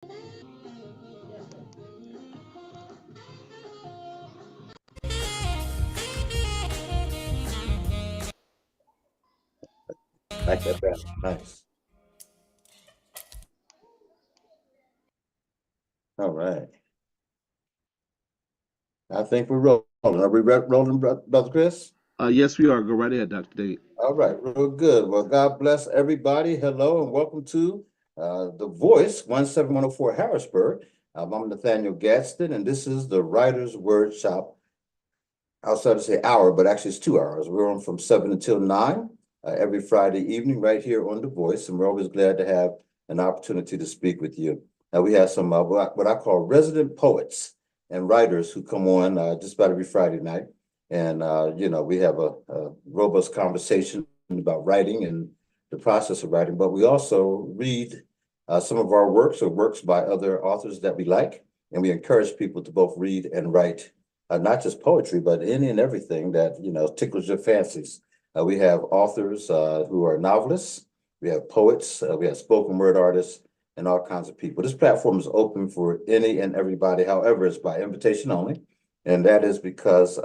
Like that better. Nice. All right. I think we're rolling. Are we rolling, Brother Chris? Yes, we are. Go right ahead, Dr. Date. All right, real good. Well, God bless everybody. Hello and welcome to The Voice, 17104 Harrisburg. I'm Nathaniel Gadsden, and this is the Writer's Wordshop. I was trying to say hour, but actually it's 2 hours. We're on from 7 until 9 every Friday evening right here on The Voice, and we're always glad to have an opportunity to speak with you. We have some what I call resident poets and writers who come on just about every Friday night. And, we have a robust conversation about writing and the process of writing, but we also read some of our works or works by other authors that we like. And we encourage people to both read and write not just poetry, but any and everything that, tickles your fancies. We have authors who are novelists, we have poets, we have spoken word artists, and all kinds of people. This platform is open for any and everybody. However, it's by invitation only. And that is because,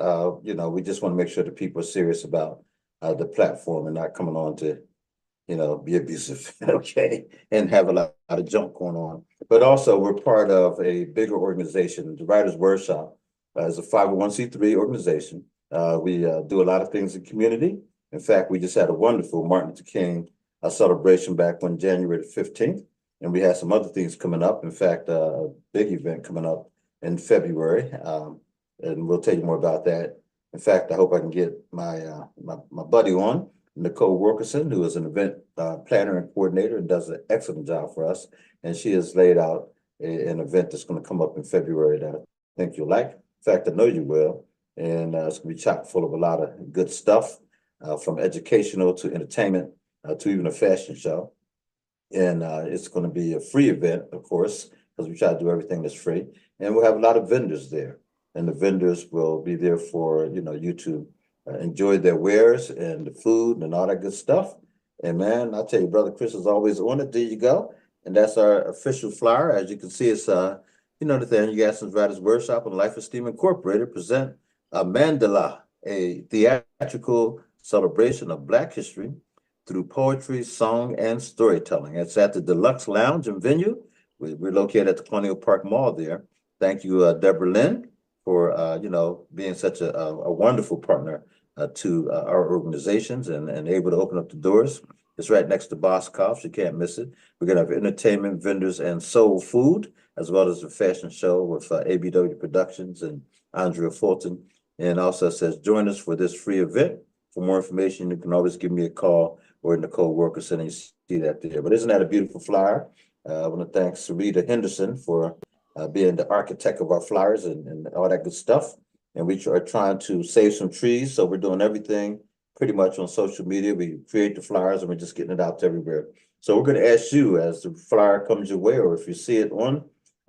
we just want to make sure that people are serious about the platform and not coming on to, be abusive, okay, and have a lot of junk going on. But also, we're part of a bigger organization, the Writers Workshop is a 501c3 organization. We do a lot of things in community. In fact, we just had a wonderful Martin Luther King celebration back on January the 15th. And we have some other things coming up. In fact, a big event coming up in February. And we'll tell you more about that. In fact, I hope I can get my buddy on, Nicole Wilkerson, who is an event planner and coordinator and does an excellent job for us. And she has laid out an event that's going to come up in February that I think you'll like. In fact, I know you will. And it's going to be chock full of a lot of good stuff, from educational to entertainment to even a fashion show. And it's going to be a free event, of course, because we try to do everything that's free. And we'll have a lot of vendors there. And the vendors will be there for, you to enjoy their wares and the food and all that good stuff. And man, I'll tell you, Brother Chris is always on it. There you go. And that's our official flyer. As you can see, it's, Nathaniel Gadsden's Writers Workshop and Life Esteem Incorporated present Mandala, a theatrical celebration of Black history through poetry, song, and storytelling. It's at the Deluxe Lounge and Venue. We're located at the Colonial Park Mall there. Thank you, Deborah Lynn, for being such a wonderful partner to our organizations and able to open up the doors. It's right next to Boscov's. You can't miss it. We're going to have entertainment, vendors, and soul food, as well as a fashion show with ABW Productions and Andrea Fulton. And also says, join us for this free event. For more information, you can always give me a call or Nicole Wilkerson, and you see that there. But isn't that a beautiful flyer? I want to thank Sarita Henderson for being the architect of our flyers and all that good stuff. And we are trying to save some trees. So we're doing everything pretty much on social media. We create the flyers and we're just getting it out to everywhere. So we're going to ask you, as the flyer comes your way, or if you see it on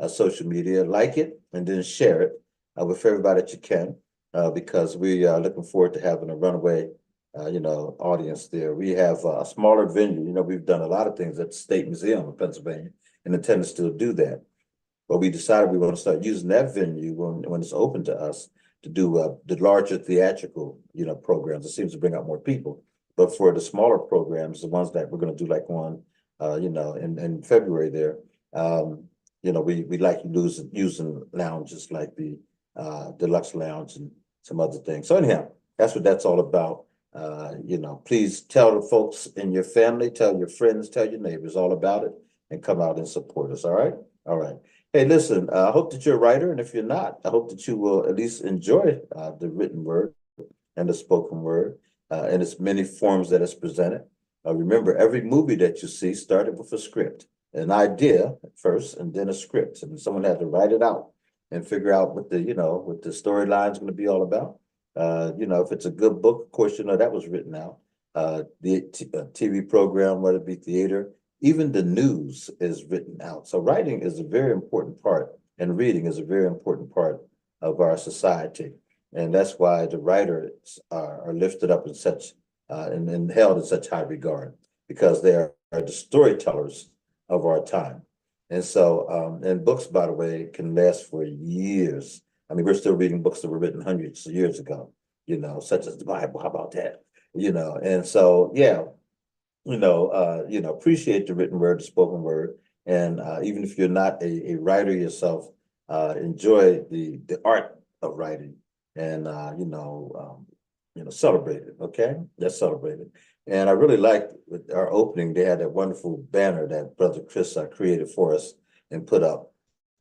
social media, like it and then share it with everybody that you can, because we are looking forward to having a runaway audience there. We have a smaller venue. We've done a lot of things at the State Museum of Pennsylvania and intend to still do that. But we decided we want to start using that venue when it's open to us to do the larger theatrical, programs. It seems to bring out more people. But for the smaller programs, the ones that we're going to do like on, in February there, we like using lounges like the Deluxe Lounge and some other things. So anyhow, that's what that's all about. Please tell the folks in your family, tell your friends, tell your neighbors all about it, and come out and support us. All right. All right. Hey, listen, I hope that you're a writer. And if you're not, I hope that you will at least enjoy the written word and the spoken word in its many forms that it's presented. Remember, every movie that you see started with a script, an idea first, and then a script. And someone had to write it out and figure out what the storyline is going to be all about. If it's a good book, of course, that was written out. The TV program, whether it be theater, even the news is written out. So writing is a very important part, and reading is a very important part of our society. And that's why the writers are lifted up in such and held in such high regard, because they are the storytellers of our time. And so, and books, by the way, can last for years. I mean, we're still reading books that were written hundreds of years ago, such as the Bible. How about that? And so, yeah, appreciate the written word, the spoken word. And even if you're not a writer yourself, enjoy the art of writing and, celebrate it. Okay. Let's celebrate it. And I really liked with our opening, they had that wonderful banner that Brother Chris created for us and put up.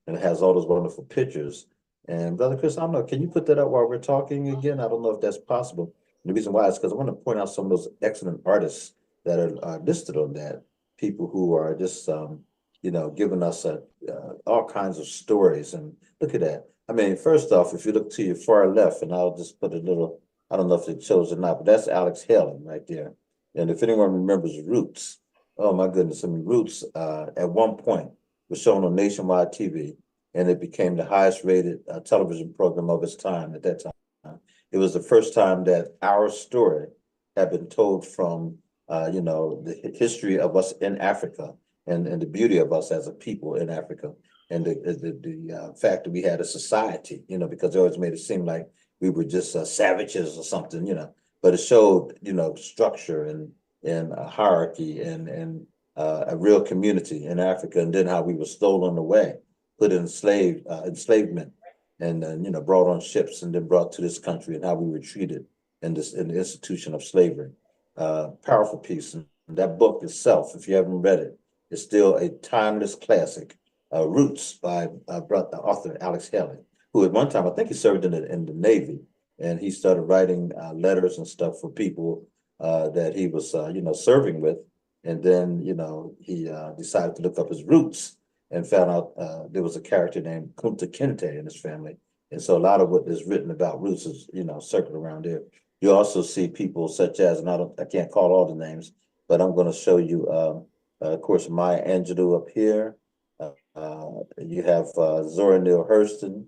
And it has all those wonderful pictures. And Brother Chris, I don't know, can you put that up while we're talking again? I don't know if that's possible. And the reason why is because I want to point out some of those excellent artists that are listed on that, people who are just, giving us all kinds of stories. And look at that. I mean, first off, if you look to your far left, and I'll just put a little, I don't know if it shows or not, but that's Alex Haley right there. And if anyone remembers Roots, oh my goodness, I mean, Roots at one point was shown on nationwide TV, and it became the highest rated television program of its time at that time. It was the first time that our story had been told from the history of us in Africa and the beauty of us as a people in Africa and the fact that we had a society, because they always made it seem like we were just savages or something, but it showed, structure and hierarchy and a real community in Africa, and then how we were stolen away, put in enslavement, and then brought on ships and then brought to this country, and how we were treated in the institution of slavery. Powerful piece. And that book itself, if you haven't read it, is still a timeless classic. Roots by author Alex Haley, who at one time I think he served in the Navy, and he started writing letters and stuff for people that he was serving with, and then he decided to look up his roots and found out there was a character named Kunta Kinte in his family, and so a lot of what is written about roots is circled around there. You also see people such as, and I can't call all the names, but I'm going to show you, of course, Maya Angelou up here. You have Zora Neale Hurston.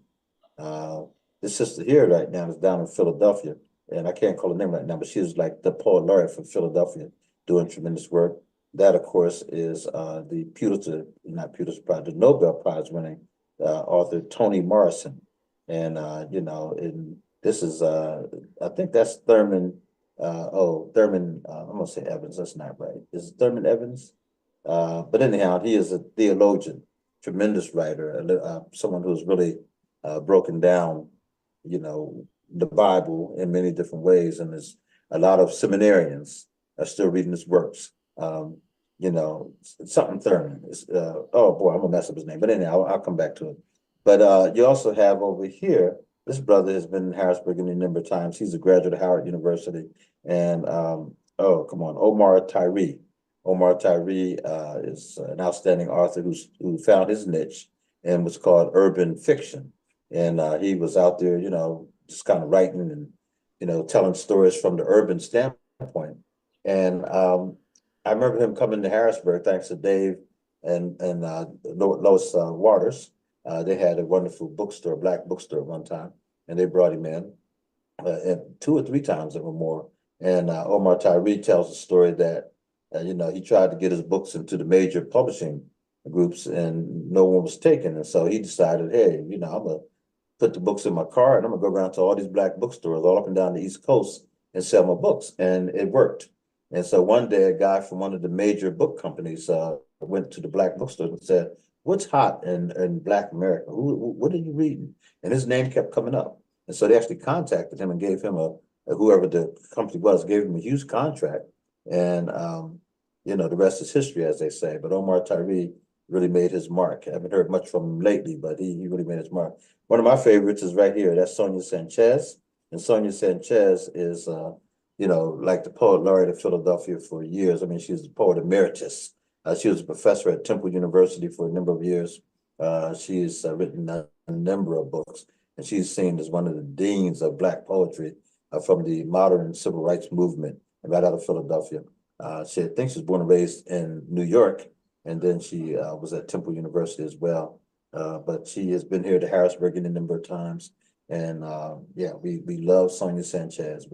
Uh, this sister here right now is down in Philadelphia, and I can't call her name right now, but she's like the poet laureate from Philadelphia, doing tremendous work. That, of course, is the not Pulitzer Prize, the Nobel Prize winning author Toni Morrison, and and this is I think that's Thurman. Thurman. I'm gonna say Evans. That's not right. Is it Thurman Evans? But anyhow, he is a theologian, tremendous writer, someone who's really broken down, the Bible in many different ways, and there's a lot of seminarians are still reading his works. Something Thurman. Oh boy, I'm gonna mess up his name, but anyhow, I'll come back to it. But you also have over here, this brother has been in Harrisburg any number of times. He's a graduate of Howard University, and oh come on, Omar Tyree. Omar Tyree is an outstanding author who found his niche and was called urban fiction. And he was out there, just kind of writing and, telling stories from the urban standpoint. And I remember him coming to Harrisburg, thanks to Dave and Lois Waters. They had a wonderful bookstore, black bookstore at one time, and they brought him in and two or three times or more. And Omar Tyree tells a story that he tried to get his books into the major publishing groups and no one was taken. And so he decided, hey, I'm gonna put the books in my car and I'm gonna go around to all these black bookstores all up and down the East Coast and sell my books. And it worked. And so one day a guy from one of the major book companies went to the black bookstore and said, what's hot in Black America? What are you reading? And his name kept coming up. And so they actually contacted him and gave him whoever the company was, gave him a huge contract. And the rest is history, as they say. But Omar Tyree really made his mark. I haven't heard much from him lately, but he really made his mark. One of my favorites is right here. That's Sonia Sanchez. And Sonia Sanchez is, like the poet laureate of Philadelphia for years. I mean, she's a poet emeritus. She was a professor at Temple University for a number of years. She's written a number of books, and she's seen as one of the deans of Black poetry from the modern civil rights movement right out of Philadelphia. I think she was born and raised in New York, and then she was at Temple University as well. But she has been here to Harrisburg any number of times. And yeah, we love Sonia Sanchez.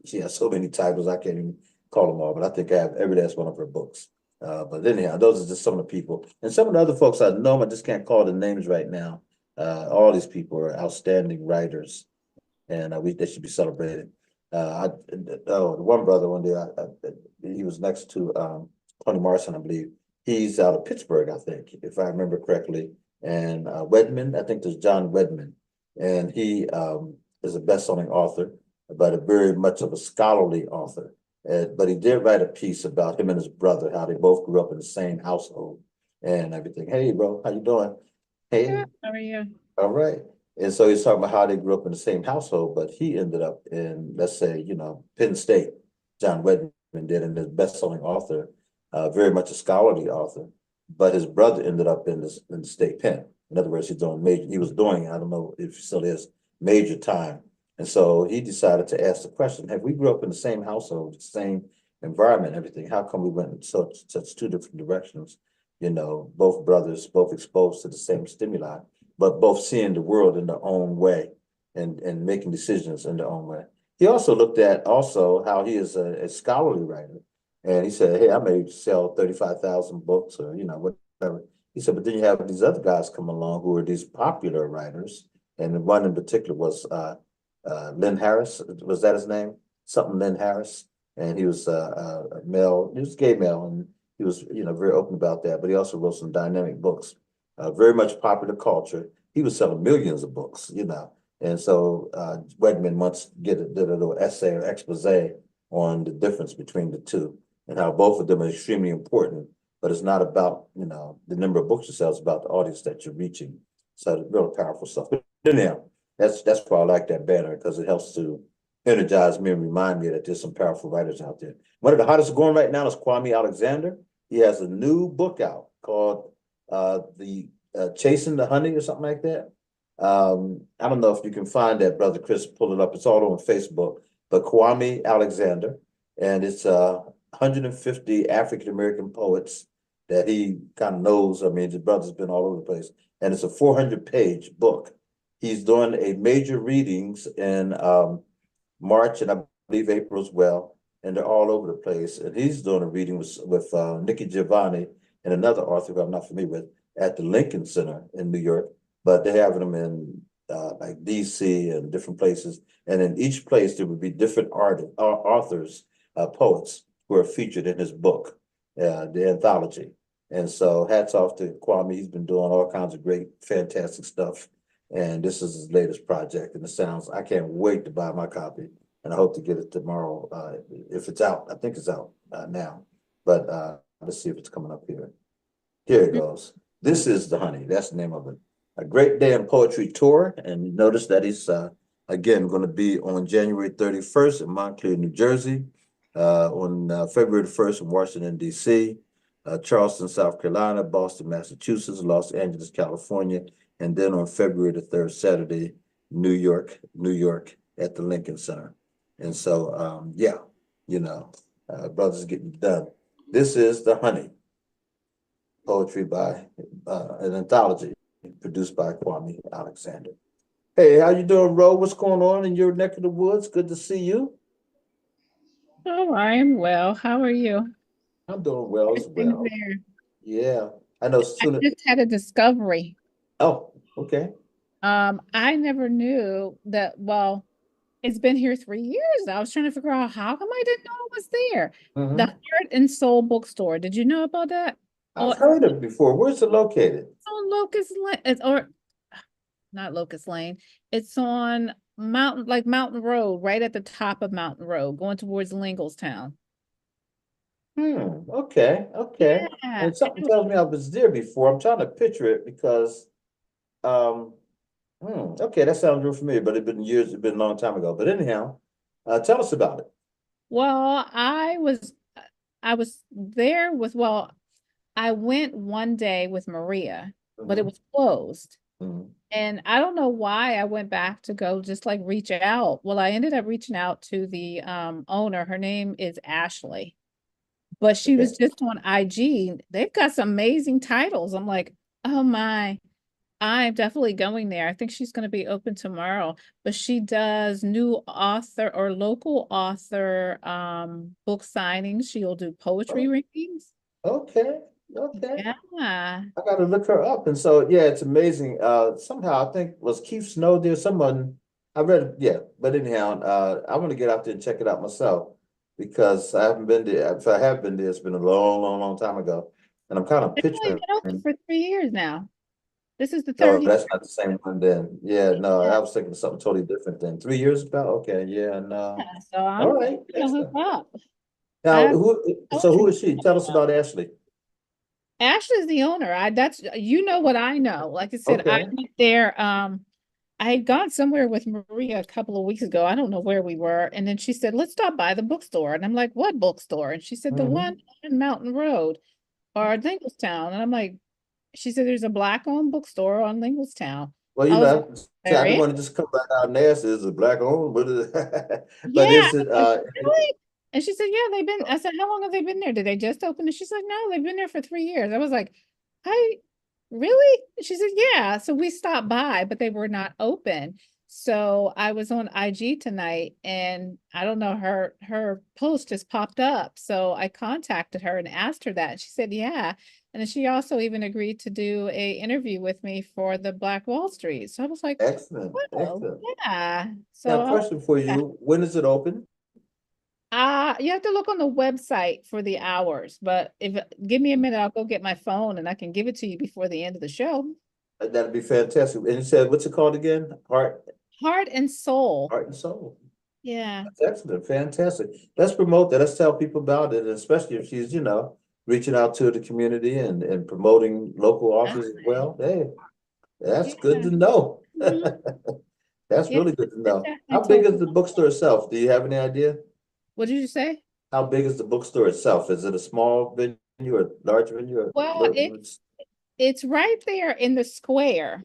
She has so many titles, I can't even call them all, but I think I have every last one of her books. But anyhow, those are just some of the people. And some of the other folks I know, I just can't call the names right now. All these people are outstanding writers, and they should be celebrated. The one brother one day, he was next to Tony Morrison, I believe. He's out of Pittsburgh, I think, if I remember correctly. And Wedman, I think there's John Wedman, and he is a best-selling author, but a very much of a scholarly author. But he did write a piece about him and his brother, how they both grew up in the same household and everything. Hey, bro, how you doing? Hey, Good. How are you? all right. And so he's talking about how they grew up in the same household, but he ended up in, let's say, Penn State. John Wedman did, and his best-selling author, very much a scholarly author. But his brother ended up in the state pen. In other words, he was doing, I don't know if he still is, major time. And so he decided to ask the question, have we grew up in the same household, the same environment, everything? How come we went in such two different directions? Both brothers, both exposed to the same stimuli, but both seeing the world in their own way and making decisions in their own way. He also looked at how he is a scholarly writer. And he said, hey, I may sell 35,000 books or, whatever. He said, but then you have these other guys come along who are these popular writers. And the one in particular was Lynn Harris. Was that his name? Something Lynn Harris. And he was a male, he was gay male, and he was, very open about that. But he also wrote some dynamic books, very much popular culture. He was selling millions of books, And so Wedman once did a little essay or expose on the difference between the two and how both of them are extremely important. But it's not about, the number of books you sell, it's about the audience that you're reaching. So it's really powerful stuff. But anyhow, that's why I like that banner, because it helps to energize me and remind me that there's some powerful writers out there. One of the hottest going right now is Kwame Alexander. He has a new book out called the Chasing the Honey or something like that. I don't know if you can find that, Brother Chris, pull it up. It's all on Facebook. But Kwame Alexander, and it's 150 African American poets that he kind of knows. I mean, his brother's been all over the place, and it's a 400-page book. He's doing a major readings in March and I believe April as well, and they're all over the place. And he's doing a reading with Nikki Giovanni and another author who I'm not familiar with at the Lincoln Center in New York, but they're having them in like DC and different places. And in each place, there would be different authors, poets who are featured in his book, the anthology. And so hats off to Kwame. He's been doing all kinds of great, fantastic stuff. And this is his latest project. And I can't wait to buy my copy. And I hope to get it tomorrow if it's out. I think it's out now. But let's see if it's coming up here. Here it goes. This is the Honey. That's the name of it. A Great Day in Poetry tour. And notice that he's, again, going to be on January 31st in Montclair, New Jersey, on February 1st in Washington, D.C., Charleston, South Carolina, Boston, Massachusetts, Los Angeles, California, and then on February the 3rd, Saturday, New York, at the Lincoln Center. And so, brothers getting done. This is The Honey, poetry by an anthology produced by Kwame Alexander. Hey, how you doing, Ro? What's going on in your neck of the woods? Good to see you. Oh, I am well. How are you? I'm doing well as Everything's well. there. Yeah, I know I sooner. just had a discovery. Oh, okay. I never knew that, well, it's been here 3 years. I was trying to figure out how come I didn't know it was there. The Mhm. Heart and Soul bookstore. Did you know about that? Oh, I've heard of it before. Where's it located? it's on Locust Lane. Or not Locust Lane. It's on Mountain Road, right at the top of Mountain Road, going towards Lingelstown. Okay, okay. Yeah. And something tells me I was there before. I'm trying to picture it because, um, okay, that sounds real familiar, but it's been a long time ago. But anyhow, tell us about it. Well, I was there with, well, I went one day with Maria, but it Mhm, was closed. mhm. And I don't know why I went back to go just like reach out. Well, I ended up reaching out to the owner. Her name is Ashley, but she Okay. was just on IG. They've got some amazing titles. I'm like, oh my, I'm definitely going there. I think she's going to be open tomorrow, but she does new author or local author book signings. She'll do poetry Oh, readings. Okay, okay. Yeah. I gotta look her up. And so, yeah, it's amazing. Somehow I think was Keith Snow there, someone I read it, yeah, but anyhow, I want to get out there and check it out myself because I haven't been there. If I have been there, it's been a long, long, long time ago. And I'm kind of It's only picturing, been open for 3 years now. This is the no, third that's not the same one then. Yeah, no, year. I was thinking of something totally different then. 3 years ago? Okay, yeah, no. Yeah, so I'm All right, gonna hook excellent. up. I Now, have so who poetry. is she? Tell us about Ashley. Ashley's the owner. That's you know what I know. Like I said, I Okay. went there. I had gone somewhere with Maria a couple of weeks ago. I don't know where we were. And then she said, let's stop by the bookstore. And I'm like, what bookstore? And she said, the one Mhm. on Mountain Road or Dinglestown. And I'm like, she said, there's a black owned bookstore on Dinglestown. Well, I was like, see, I there didn't is? want to just come back out and ask, is it black owned? Yeah. But I is it, was like, really? And she said, yeah, they've been, I said, how long have they been there? Did they just open it? She's like, no, they've been there for 3 years. I was like, I really? She said, yeah. So we stopped by, but they were not open. So I was on IG tonight and I don't know, her post just popped up. So I contacted her and asked her that. And she said, yeah. And then she also even agreed to do a interview with me for the Black Wall Street. So I was like, excellent, oh, excellent. yeah. Now, So question for you, when is it open? you have to look on the website for the hours, but if give me a minute, I'll go get my phone and I can give it to you before the end of the show. That'd be fantastic. And you said, what's it called again? Heart and Soul. Heart and Soul. Yeah. That's excellent, fantastic. Let's promote that. Let's tell people about it, especially if she's, reaching out to the community and promoting local authors as Okay. well. Hey, that's good Yeah. to know. Mhm. That's Yeah. really good to know. I How big told is her. the bookstore itself? Do you have any idea? What did you say? How big is the bookstore itself? Is it a small venue or large venue or Well, it's right there in the square,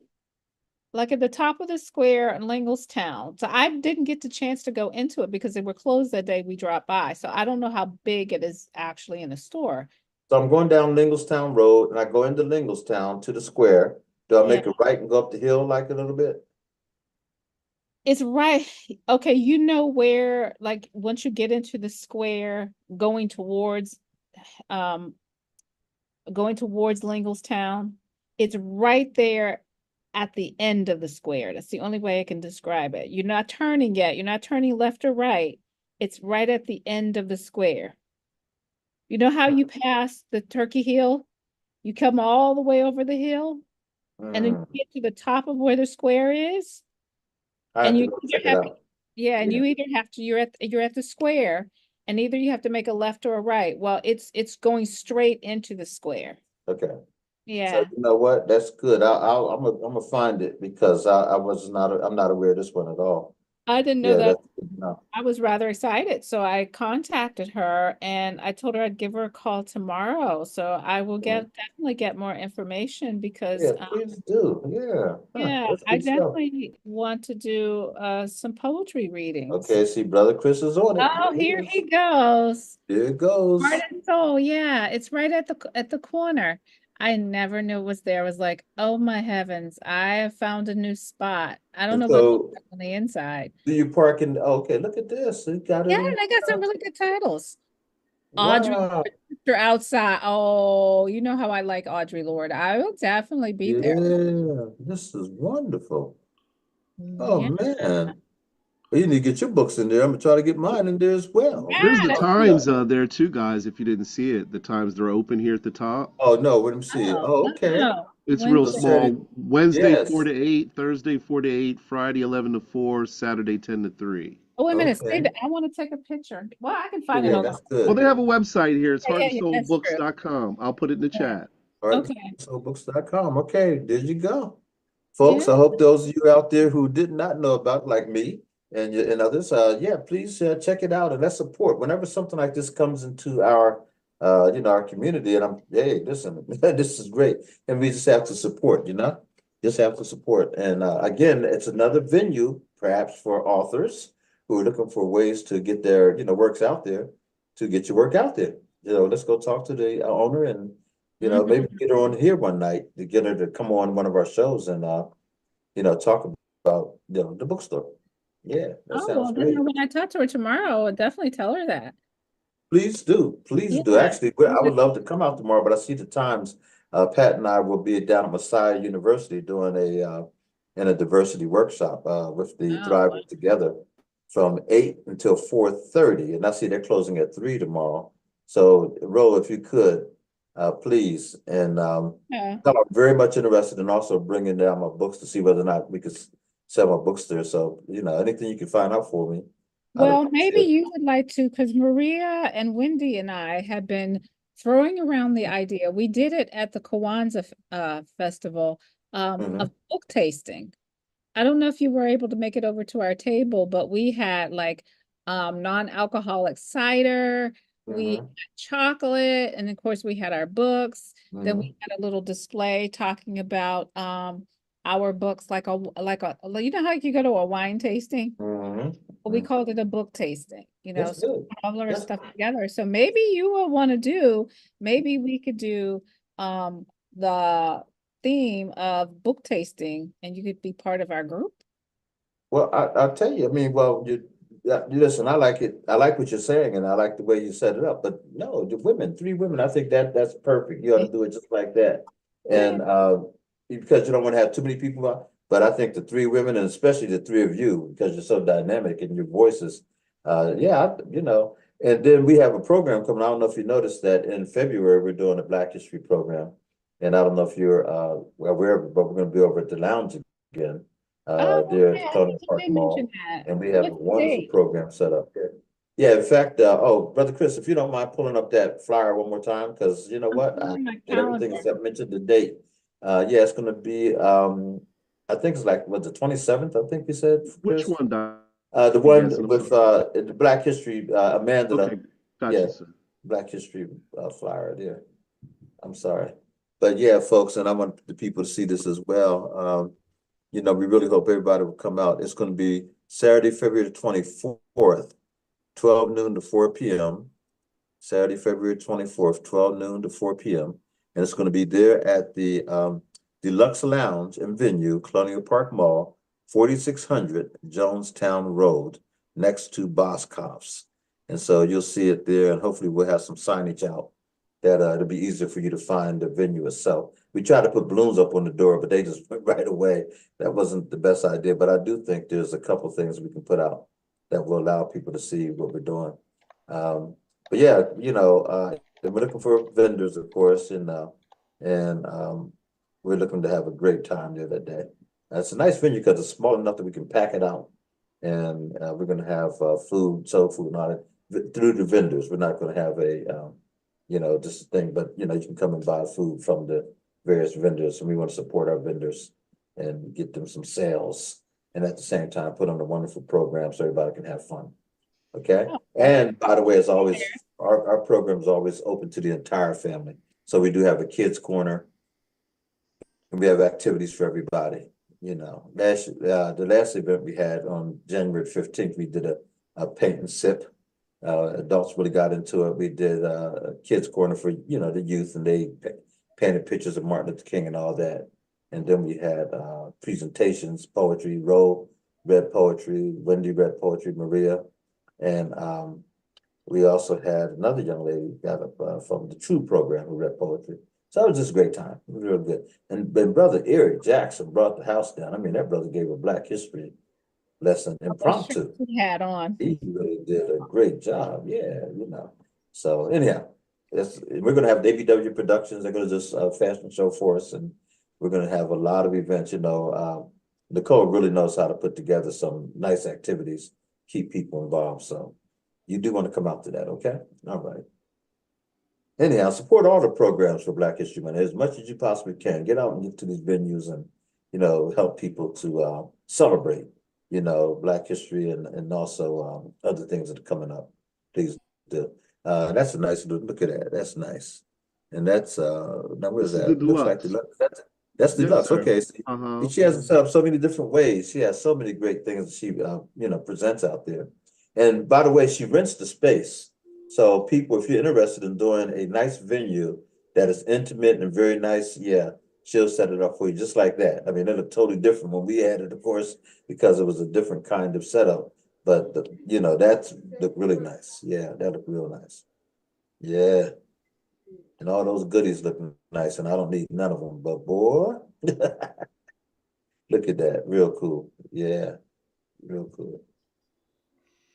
like at the top of the square in Town. So I didn't get the chance to go into it because they were closed that day we dropped by. So I don't know how big it is actually in the store. So I'm going down Linglestown Road and I go into Linglestown to the square. Do I Yeah. make a right and go up the hill like a little bit? It's right. Okay, you know where, like, once you get into the square, um, going towards Town, it's right there at the end of the square. That's the only way I can describe it. You're not turning yet. You're not turning left or right. It's right at the end of the square. You know how you pass the Turkey Hill? You come all the way over the hill, and then Hmm. you get to the top of where the square is, I and have to you go check either it have out. Yeah, and Yeah. you either have to you're at the square, and either you have to make a left or a right. Well, it's going straight into the square. Okay. So Yeah. you know what? That's good. I'm gonna find it because I'm not aware of this one at all. I didn't know Yeah, that. that's good to know. I was rather excited. So I contacted her and I told her I'd give her a call tomorrow. So I will Mhm. definitely get more information because Yeah, please do. Yeah. Huh, yeah, that's I good stuff. definitely want to do some poetry readings. Okay, see, brother Chris is on it. Oh, There here it is. he goes. There it Heart goes. and Soul, yeah, it's right at the corner. I never knew it was there. I was like, oh my heavens, I have found a new spot. I don't And know what it looks so like on the inside. do you park in? Okay, look at this. You got Yeah, it in. and I got some really good titles. Audrey Wow. Sister Outside. Oh, you know how I like Audrey Lorde. I will definitely be there. Yeah, this is wonderful. Oh Yeah, man. Well, you need to get your books in there. I'm gonna try to get mine in there as well. I'm There's yeah, the that's gonna- times there too, guys. If you didn't see it, the times they're open here at the top. Oh no, let me see. oh, Oh, no, okay. no. It's real So Wednesday. Saturday, small. Wednesday 4 yes. to 8, Thursday 4 to 8, Friday 11 to 4, Saturday 10 to 3. Oh, wait a minute. Save Okay. it. I want to take a picture. Well, I can find it Yeah, on the. that's Well, good. they have a website here. It's Yeah, yeah, that's true. heartandsoulbooks.com. I'll put it in the Yeah. chat. All right, Okay. soulbooks.com. Okay, there you go. Yeah. Folks, I hope those of you out there who did not know about, like me and others, yeah, please check it out and let's support. Whenever something like this comes into our community, and hey, listen, this is great, and we just have to support, just have to support. And again, it's another venue, perhaps for authors who are looking for ways to get their, works out there, to get your work out there. Let's go talk to the owner and maybe Mhm. get her on here one night to get her to come on one of our shows and talk about the bookstore. Yeah, that Oh, sounds well, then great. when I talk to her tomorrow, I'll definitely tell her that. Please do, please do. Yeah. Actually, I would love to come out tomorrow, but I see the times. Pat and I will be down at Messiah University doing in a diversity workshop with the Oh, wow. Thrivers Together from 8 until 4:30, and I see they're closing at 3 tomorrow. So, Ro, if you could, please, and Yeah. I'm very much interested in also bringing down my books to see whether or not we could sell my books there. So, anything you can find out for me, I'd Well, maybe appreciate it. you would like to, because Maria and Wendy and I have been throwing around the idea. We did it at the Kwanzaa festival Mhm. of book tasting. I don't know if you were able to make it over to our table, but we had like non-alcoholic cider, we had Mhm. chocolate, and of course we had our books. Then we Mhm. had a little display talking about our books like a you know how you go to a wine tasting? Mhm. Well, we Mhm. called it a book tasting, That's so good. all our That's stuff together. So maybe you will want to do, maybe we could do the theme of book tasting and you could be part of our group. well. I'll tell you. I mean, well, you listen. I like it. I like what you're saying, and I like the way you set it up. But no, the women, 3 women. I think that's perfect. You ought to do it just like that. Yeah. And because you don't want to have too many people on. But I think the 3 women, and especially the 3 of you, because you're so dynamic and your voices, yeah, And then we have a program coming. I don't know if you noticed that in February we're doing a Black History program, and I don't know if you're aware of it, but we're going to be over at the lounge again, Oh, there at okay. the I think Colonial you Park did mention Mall, that. and we have a What's the wonderful date? program set up there. Yeah, in fact, oh, Brother Chris, if you don't mind pulling up that flyer one more time, because you know I'm what, putting I in my did everything calendar. except mention the date. Yeah, it's gonna be, I think it's like, was the 27th, I think you said, Which Chris? one, Dr. The Gasson? one I'm sorry. with, the Black History, Amanda, Okay, yeah, gotcha, sir. Black History, flyer there. I'm sorry. But yeah, folks, and I want the people to see this as well. We really hope everybody will come out. It's gonna be Saturday, February 24th, 12 noon to 4 p.m. Saturday, February 24th, 12 noon to 4 p.m. And it's going to be there at the Deluxe Lounge and Venue, Colonial Park Mall, 4600 Jonestown Road, next to Boscov's. And so you'll see it there, and hopefully we'll have some signage out that it'll be easier for you to find the venue itself. We tried to put balloons up on the door, but they just went right away. That wasn't the best idea, but I do think there's a couple things we can put out that will allow people to see what we're doing. But yeah, we're looking for vendors, of course, and we're looking to have a great time there that day. It's a nice venue because it's small enough that we can pack it out, and we're going to have food, soul food, and all that through the vendors. We're not going to have just a thing, but you can come and buy food from the various vendors, and we want to support our vendors and get them some sales, and at the same time put on a wonderful program so everybody can have fun. Okay. Oh, well, And by the way, it's there. always our program is always open to the entire family. So we do have a kids corner and we have activities for everybody. The last event we had on January 15th, we did a paint and sip. Adults really got into it. We did a kids corner for the youth, and they painted pictures of Martin Luther King and all that. And then we had presentations, poetry. Ro read poetry, Wendy read poetry, Maria. And we also had another young lady got up from the True program who read poetry. So it was just a great time. It was real good. And Brother Eric Jackson brought the house down. I mean, that brother gave a Black history lesson What shirt impromptu. he had on. He really did a great job. Yeah. So anyhow, we're gonna have ABW Productions. They're gonna just fashion show for us, and we're gonna have a lot of events. Nicole really knows how to put together some nice activities, keep people involved. So you do want to come out to that, okay? All right. Anyhow, support all the programs for Black History Month as much as you possibly can. Get out and get to these venues and help people to celebrate Black history and also other things that are coming up. Please do. That's a nice look at that. That's nice. And that's now what is This is the that? Looks like deluxe. deluxe. That's Yes, deluxe. sir. Okay. Uh-huh. She has it set up so many different ways. She has so many great things that she presents out there. And by the way, she rents the space. So people, if you're interested in doing a nice venue that is intimate and very nice, yeah, she'll set it up for you just like that. I mean, it looked totally different when we had it, of course, because it was a different kind of setup. But that's looked really nice. Yeah, that looked real nice. Yeah, and all those goodies look nice, and I don't need none of them. But boy, look at that, real cool. Yeah, real cool.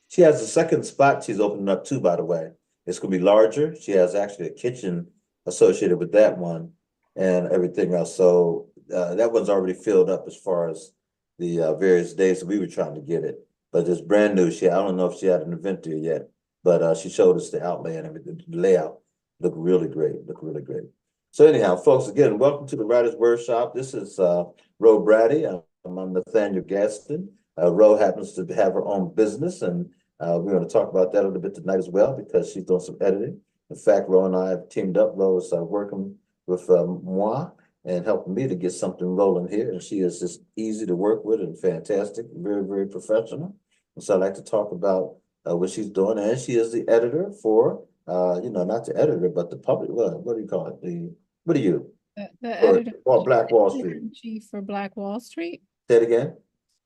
She has a second spot she's opening up too, by the way. It's gonna be larger. She has actually a kitchen associated with that one and everything else. So that one's already filled up as far as the various days that we were trying to get it. But it's brand new. I don't know if she had an event there yet, but she showed us the outlay and everything. The layout looked really great. Looked really great. So anyhow, folks, again, welcome to the Writers Workshop. This is Ro Brady. I'm Nathaniel Gadsden. Ro happens to have her own business, and we're going to talk about that a little bit tonight as well because she's doing some editing. In fact, Ro and I have teamed up. Ro is working with moi and helping me to get something rolling here. And she is just easy to work with and fantastic, very, very professional. And so I'd like to talk about what she's doing. And she is the editor for, not the editor, but the public, what do you call it? What are you? The For editor, Black Wall Street. editor-in-chief for Black Wall Street. Say it again.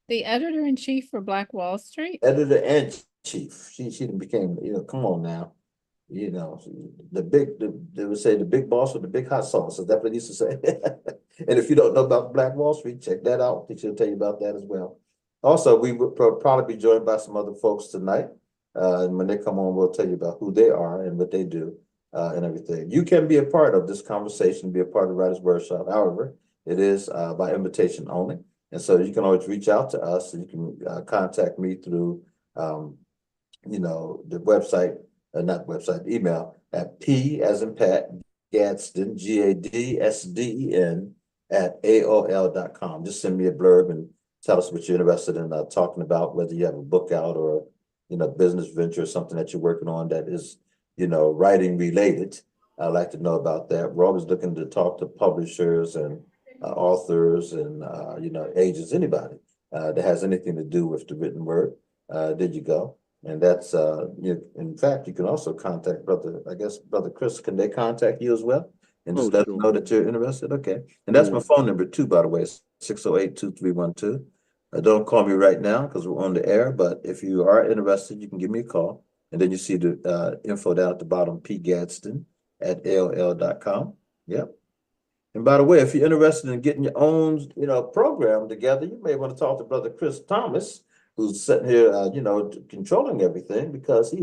The editor-in-chief for Black Wall Street. Editor and chief. She became, come on now. They would say the big boss with the big hot sauce. Is that what they used to say? And if you don't know about Black Wall Street, check that out. She'll tell you about that as well. Also, we will probably be joined by some other folks tonight. And when they come on, we'll tell you about who they are and what they do and everything. You can be a part of this conversation, be a part of the Writers Workshop. However, it is by invitation only. And so you can always reach out to us and you can contact me through, the website, not website, email at P as in Pat, Gadsden, Gadsden at AOL.com. Just send me a blurb and tell us what you're interested in talking about, whether you have a book out or, business venture or something that you're working on that is, writing related. I'd like to know about that. We're always looking to talk to publishers and authors and, agents, anybody that has anything to do with the written word. There you go. And that's in fact, you can also contact Brother Chris. Can they contact you as well? And just let them Sure. know that you're interested. Okay. And that's my Sure. phone number too, by the way, 608-2312. Don't call me right now because we're on the air, but if you are interested, you can give me a call. And then you see the info down at the bottom, pgadsden at AOL.com. Yep. And by the way, if you're interested in getting your own, program together, you may want to talk to Brother Chris Thomas, who's sitting here, controlling everything because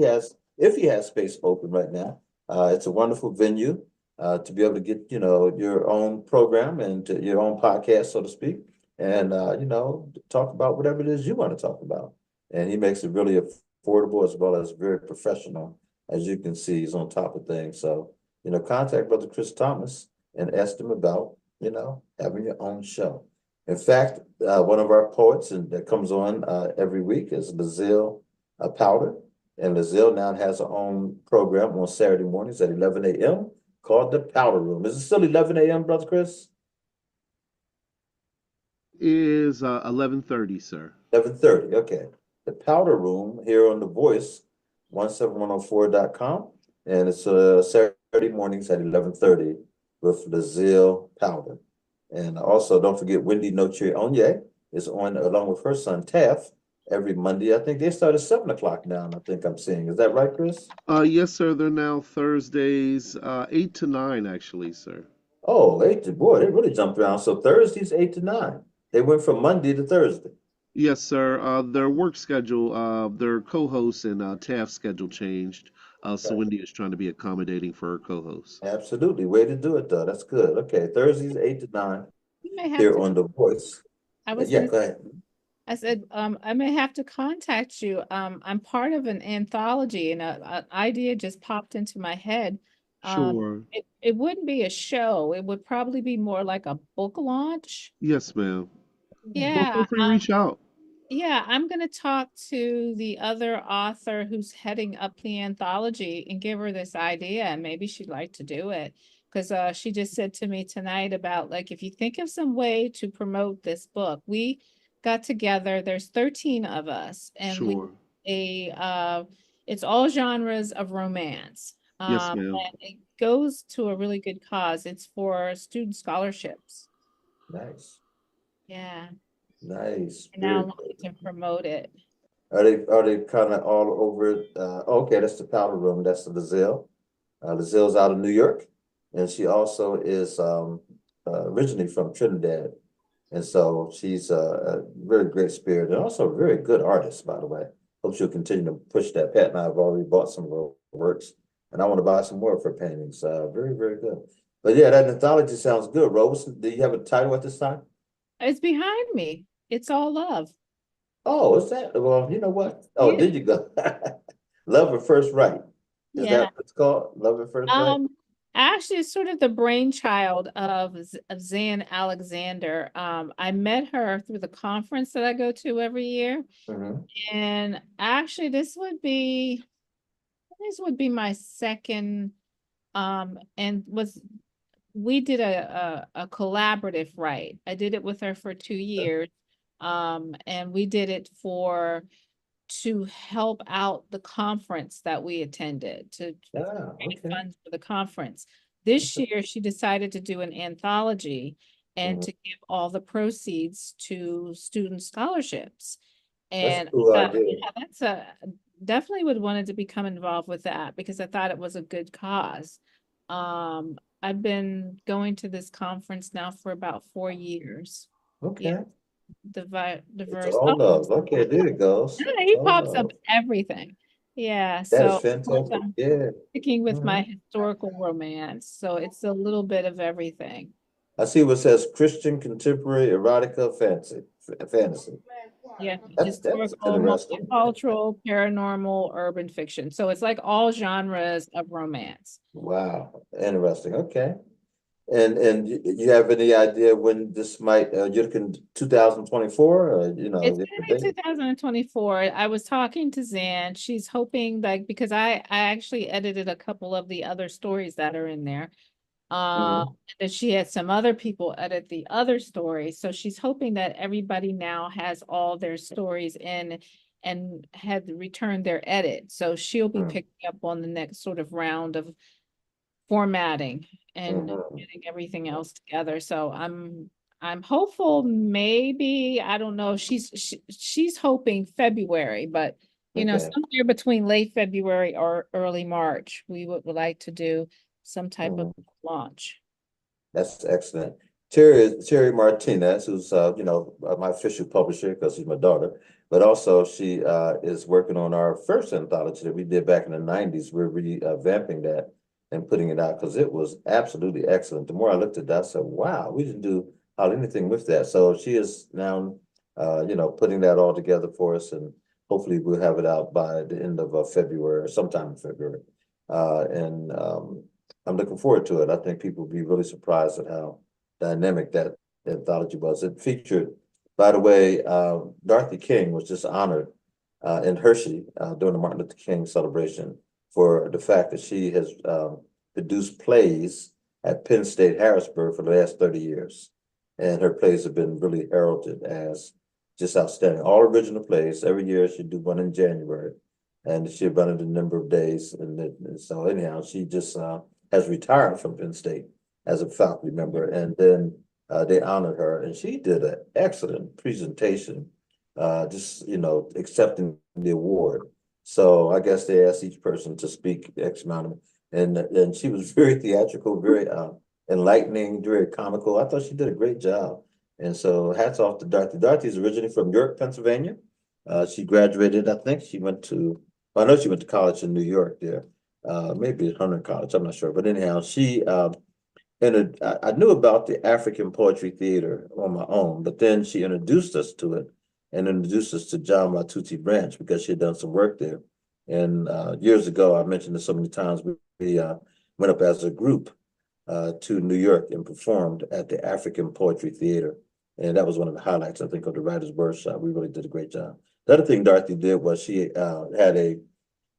if he has space open right now, it's a wonderful venue to be able to get, your own program and your own podcast, so to speak, and, talk about whatever it is you want to talk about. And he makes it really affordable as well as very professional. As you can see, he's on top of things. So, contact Brother Chris Thomas and ask them about, having your own show. In fact, one of our poets that comes on every week is Lazille Powder. And Lazille now has her own program on Saturday mornings at 11 a.m. called The Powder Room. Is it still 11 a.m., Brother Chris? Is 11:30, sir. 11:30, okay. The Powder Room here on The Voice, 17104.com. And it's Saturday mornings at 11:30 with Lazille Powder. And also, don't forget Wendy Noche Onye is on along with her son Taff every Monday. I think they start at 7 o'clock now. I think I'm seeing. Is that right, Chris? Yes, sir. They're now Thursdays, 8 to 9, actually, sir. Oh, boy, they really jumped around. So Thursdays 8 to 9. They went from Monday to Thursday. Yes, sir. Their work schedule, their co-host and Taft's schedule changed. So Right. Wendy is trying to be accommodating for her co-host. Absolutely. Way to do it, though. That's good. Okay, Thursdays 8 to 9 You may have here to. on The Voice. I was Yeah, gonna. go ahead. I said, I may have to contact you. I'm part of an anthology, and an idea just popped into my head. Um, Sure. it wouldn't be a show. It would probably be more like a book launch. Yes, ma'am. Well, Yeah. feel free to reach out. Yeah, I'm going to talk to the other author who's heading up the anthology and give her this idea, and maybe she'd like to do it. Because she just said to me tonight about, like, if you think of some way to promote this book, we got together, there's 13 of us, and Sure. it's all genres of romance. Yes, ma'am. And it goes to a really good cause. It's for student scholarships. Nice. Yeah, Nice. and now Very I'm good. looking to promote it. Are they kind of all over it? Okay, that's the Powder Room. That's the Lazille. Lizelle's out of New York, and she also is originally from Trinidad. And so she's a very great spirit and also a very good artist, by the way. Hope she'll continue to push that. Pat and I have already bought some of her works, and I want to buy some more of her paintings. Very, very good. But yeah, that anthology sounds good. Rose, do you have a title at this time? It's behind me. It's all love. Oh, is that? Well, you know what? Oh, Yeah. there you go. Love at First Right. Is Yeah. that what it's called? Love at First Right? Um, Actually, it's sort of the brainchild of Zan Alexander. I met her through the conference that I go to every year. Mm-hmm. And actually, this would be my second, and was we did a collaborative write. I did it with her for 2 years. And we did it to help out the conference that we attended, to Yeah, raise okay. funds for the conference. This year, she decided to do an anthology and Mhm. to give all the proceeds to student scholarships. That's a And cool idea. yeah, that's definitely would wanted to become involved with that because I thought it was a good cause. I've been going to this conference now for about 4 years. Yeah, Okay. It's diverse. all Oh, love. Okay, there it goes. yeah, It's he all pops up love. everything. Yeah, That is so of course fantastic. I'm Yeah. sticking with my Mhm. historical romance, so it's a little bit of everything. I see what says Christian contemporary erotica fantasy. Yeah, That's historical, interesting. multicultural, paranormal, urban fiction. So it's like all genres of romance. Wow, interesting. Okay. And you have any idea when this might you're looking 2024 or It's you gonna be think? 2024. I was talking to Zan. She's hoping like because I actually edited a couple of the other stories that are in there. Mhm. That she had some other people edit the other stories. So she's hoping that everybody now has all their stories in and had returned their edit. So she'll be Mhm. picking up on the next sort of round of formatting and Mhm. getting everything else together. So I'm hopeful maybe I don't know she's hoping February, but Okay. somewhere between late February or early March, we would like to do some type of Mhm. launch. That's excellent. Terry Martinez, who's my official publisher because she's my daughter, but also she is working on our first anthology that we did back in the '90s. We're revamping that and putting it out because it was absolutely excellent. The more I looked at that, I said, "Wow, we didn't do hardly anything with that." So she is now, putting that all together for us, and hopefully we'll have it out by the end of February or sometime in February. And I'm looking forward to it. I think people will be really surprised at how dynamic that anthology was. It featured, by the way, Dorothy King was just honored in Hershey during the Martin Luther King celebration for the fact that she has produced plays at Penn State Harrisburg for the last 30 years. And her plays have been really heralded as just outstanding. All original plays. Every year she do one in January. And she run it a number of days. And so anyhow, she just has retired from Penn State as a faculty member, and then they honored her, and she did an excellent presentation, just accepting the award. So I guess they asked each person to speak X amount of, and she was very theatrical, very enlightening, very comical. I thought she did a great job, and so hats off to Dorothy. Dorothy is originally from York, Pennsylvania. She graduated, I think she went to, well, I know she went to college in New York there, maybe at Hunter College, I'm not sure. But anyhow, I knew about the African Poetry Theater on my own, but then she introduced us to it and introduced us to John Matucci Branch because she had done some work there. And years ago, I mentioned this so many times, we went up as a group to New York and performed at the African Poetry Theater. And that was one of the highlights, I think, of the Writers' Workshop. We really did a great job. The other thing Dorothy did was she had a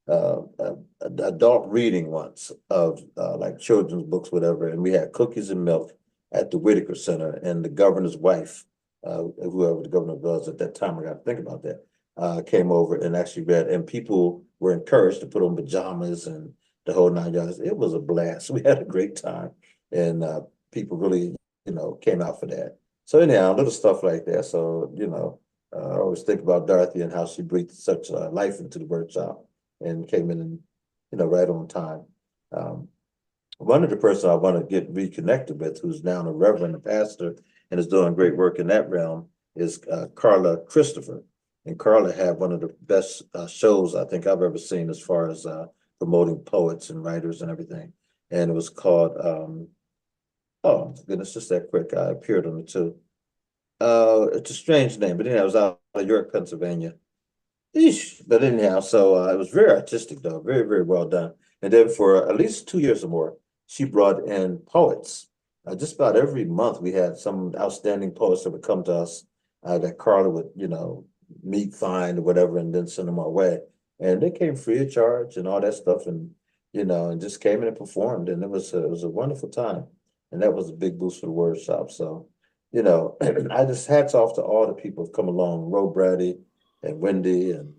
uh, uh, adult reading once of like children's books, whatever, and we had cookies and milk at the Whitaker Center, and the governor's wife, whoever the governor was at that time, I got to think about that, came over and actually read, and people were encouraged to put on pajamas and the whole 9 yards. It was a blast. We had a great time, and people really, came out for that. So anyhow, little stuff like that. So I always think about Dorothy and how she breathed such life into the workshop and came in and right on time. One of the person I want to get reconnected with, who's now a reverend, a pastor, and is doing great work in that realm, is Carla Christopher. And Carla had one of the best shows I think I've ever seen as far as promoting poets and writers and everything. And it was called, oh goodness, just that quick. I appeared on it too. It's a strange name, but anyhow, it was out of York, Pennsylvania. Eesh. But anyhow, so it was very artistic though, very, very well done. And then for at least 2 years or more, she brought in poets. Just about every month we had some outstanding poets that would come to us that Carla would, meet, find, or whatever, and then send them our way. And they came free of charge and all that stuff, and and just came in and performed, and it was a wonderful time. And that was a big boost for the workshop. So, I just hats off to all the people who've come along, Ro Brady and Wendy, and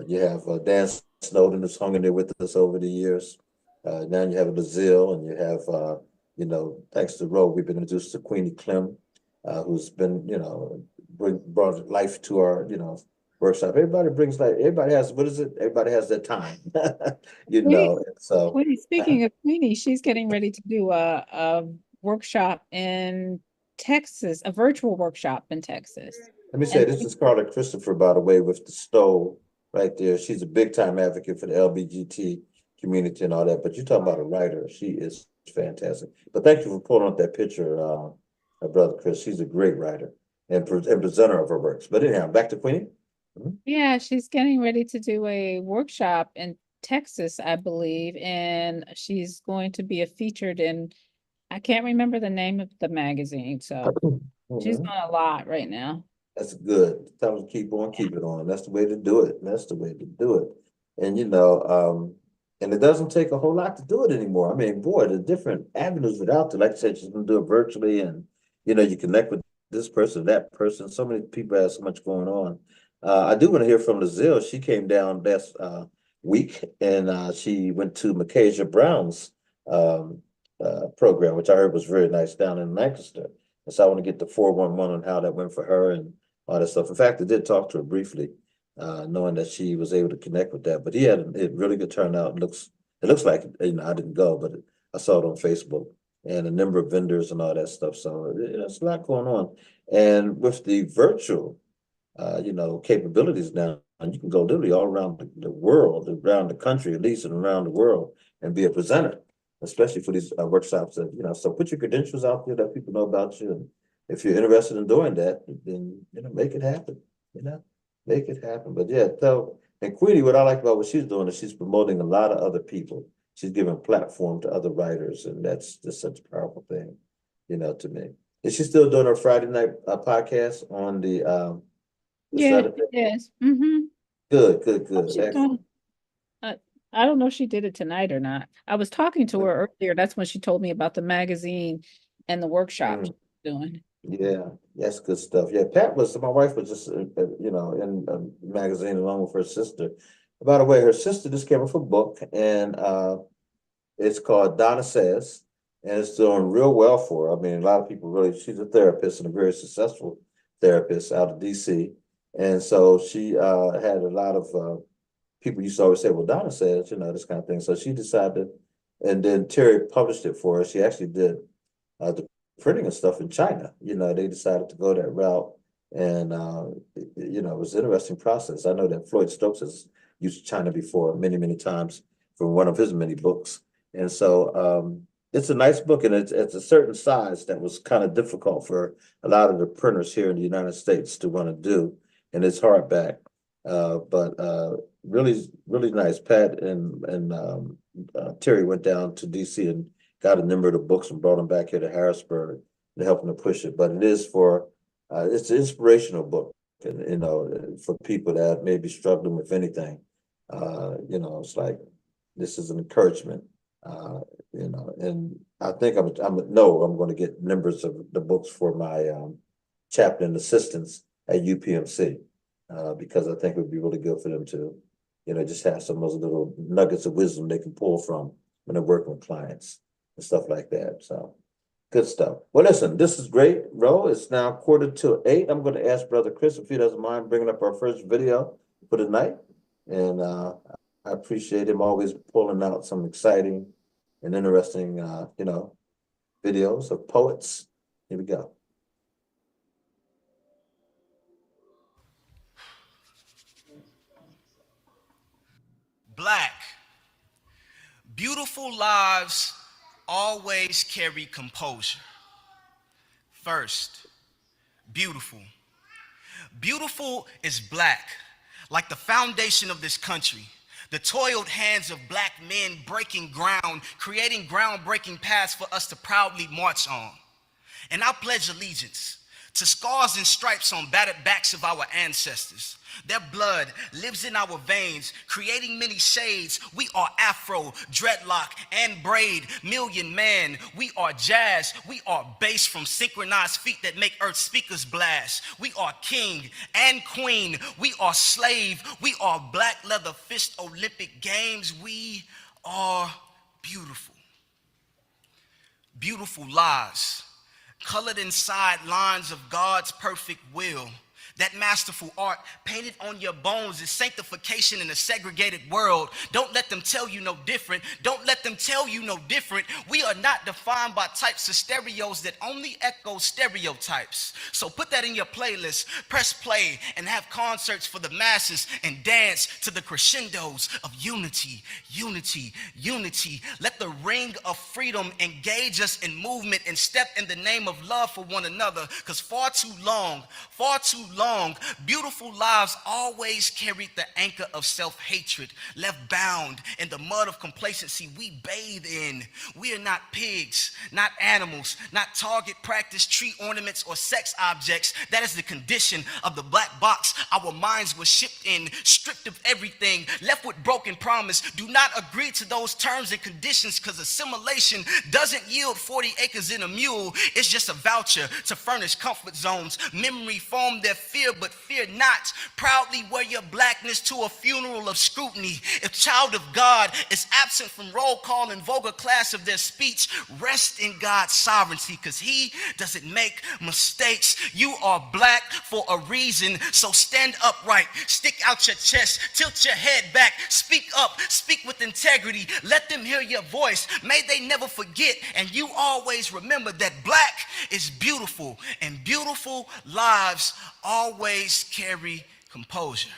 you have Dan Snowden who's hung in there with us over the years. Now you have Lazille, and you have thanks to Ro, we've been introduced to Queenie Clem, who's been brought life to our workshop. Everybody brings life. Everybody has, what is it? Everybody has their time, Queenie, So Speaking of Queenie, she's getting ready to do a workshop in Texas, a virtual workshop in Texas. let me say, this is Carla Christopher, by the way, with the stove right there. She's a big time advocate for the LGBT community and all that. But you're talking about a writer. She is fantastic. But thank you for pulling up that picture, brother Chris. She's a great writer and presenter of her works. But anyhow, back to Queenie. Yeah, she's getting ready to do a workshop in Texas, I believe, and she's going to be featured in, I can't remember the name of the magazine, so she's Mhm. doing a lot right now. That's good. Tell them to keep on keeping on. That's the way to do it. That's the way to do it. And and it doesn't take a whole lot to do it anymore. I mean, boy, the different avenues that are out there. Like I said, you can do it virtually, and you connect with this person, that person. So many people have so much going on. I do want to hear from Lazille. She came down last week, and she went to Micaiah Brown's program, which I heard was very nice down in Lancaster. And so I want to get the 411 on how that went for her and all that stuff. In fact, I did talk to her briefly, knowing that she was able to connect with that. But he had a really good turnout. It looks like I didn't go, but I saw it on Facebook and a number of vendors and all that stuff. So there's a lot going on. And with the virtual, capabilities now, and you can go literally all around the world, around the country, at least, and around the world, and be a presenter, especially for these workshops. That so put your credentials out there that people know about you, and if you're interested in doing that, then make it happen. Make it happen. But yeah, and Queenie, what I like about what she's doing is she's promoting a lot of other people. She's giving platform to other writers, and that's just such a powerful thing, to me. Is she still doing her Friday night podcast on the Yeah, Saturday? yes. Mm-hmm. Good, good, good. She's Excellent. doing, I don't know if she did it tonight or not. I was talking to her earlier. That's when she told me about the magazine and the workshop she's doing. Yeah, that's good stuff. Yeah, Pat was, my wife was just, in a magazine along with her sister. By the way, her sister just came up with a book, and it's called Donna Says, and it's doing real well for her. I mean, a lot of people really, she's a therapist and a very successful therapist out of DC. And so she had a lot of people used to always say, well, Donna says, this kind of thing. So she decided, and then Terry published it for her. She actually did the printing and stuff in China. They decided to go that route. And, it was an interesting process. I know that Floyd Stokes has used China before many, many times from one of his many books. And so it's a nice book, and it's a certain size that was kind of difficult for a lot of the printers here in the United States to want to do. And it's hardback. But really, really nice. Pat and Terry went down to DC and got a number of the books and brought them back here to Harrisburg to help them to push it. But it is it's an inspirational book, and for people that may be struggling with anything. It's like this is an encouragement. And I think I'm going to get numbers of the books for my chaplain assistants at UPMC. Because I think it would be really good for them to, just have some of those little nuggets of wisdom they can pull from when they're working with clients and stuff like that. So good stuff. Well, listen, this is great, Ro. It's now 7:45. I'm going to ask Brother Chris if he doesn't mind bringing up our first video for the night. And I I appreciate him always pulling out some exciting and interesting, videos of poets. Here we go. Black. Beautiful lives always carry composure. First, beautiful. Beautiful is black, like the foundation of this country. The toiled hands of black men breaking ground, creating groundbreaking paths for us to proudly march on. And I pledge allegiance to scars and stripes on battered backs of our ancestors. Their blood lives in our veins, creating many shades. We are afro, dreadlock, and braid, million man. We are jazz. We are bass from synchronized feet that make earth speakers blast. We are king and queen. We are slave. We are black leather fist Olympic games. We are beautiful. Beautiful lives, colored inside lines of God's perfect will. That masterful art painted on your bones is sanctification in a segregated world. Don't let them tell you no different. Don't let them tell you no different. We are not defined by types of stereos that only echo stereotypes. So put that in your playlist, press play, and have concerts for the masses and dance to the crescendos of unity, unity, unity. Let the ring of freedom engage us in movement and step in the name of love for one another. Because far too long, beautiful lives always carried the anchor of self-hatred, left bound in the mud of complacency we bathe in. We are not pigs, not animals, not target practice, tree ornaments, or sex objects. That is the condition of the black box our minds were shipped in, stripped of everything, left with broken promise. Do not agree to those terms and conditions, because assimilation doesn't yield 40 acres in a mule. It's just a voucher to furnish comfort zones. Memory formed their fear, but fear not. Proudly wear your blackness to a funeral of scrutiny. If child of God is absent from roll call and vulgar class of their speech, rest in God's sovereignty, because he doesn't make mistakes. You are black for a reason, so stand upright, stick out your chest, tilt your head back, speak up, speak with integrity. Let them hear your voice. May they never forget, and you always remember that black is beautiful, and beautiful lives always carry composure.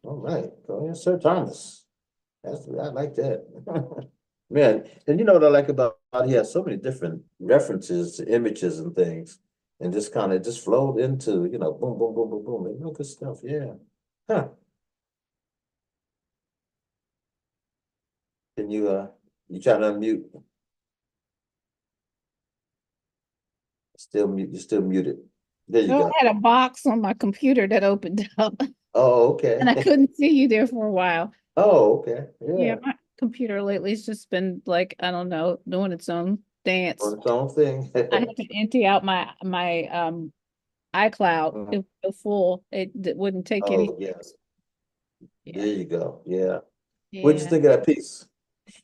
All right, go ahead, Sir Thomas. I like that. Man, and you know what I like about he has so many different references to images and things, and just kind of just flowed into, boom, boom, boom, boom, boom. Real good stuff, yeah. Huh. Can you try to unmute? You're still muted. There you So go. I had a box on my computer that opened up Oh, okay. and I couldn't see you there for a while. Oh, okay. Yeah, Yeah. my computer lately has just been like, I don't know, doing its own dance. On its own thing. I had to empty out my iCloud. Mhm. It was so full. It wouldn't take any. Oh, yes. Yeah. There you go. Yeah. What'd you think of that piece?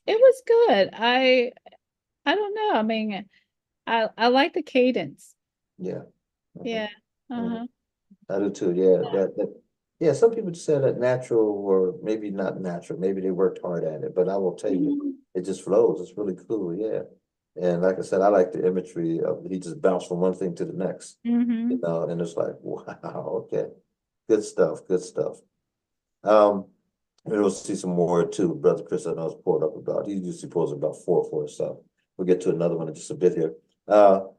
It was good. I don't know. I mean, I like the cadence. Yeah. Mhm. Yeah. Mhm. I do too. Yeah. Yeah. Some people just say that natural, or maybe not natural. Maybe they worked hard at it, but I will tell you, it just flows. It's really cool. Yeah. And like I said, I like the imagery of he just bounced from one thing to the next, Mm-hmm. and it's like, wow, okay. Good stuff. Good stuff. Um, we'll see some more too. Brother Chris, I know, is pulled up about. He usually pulls about four for us, so we'll get to another one in just a bit here.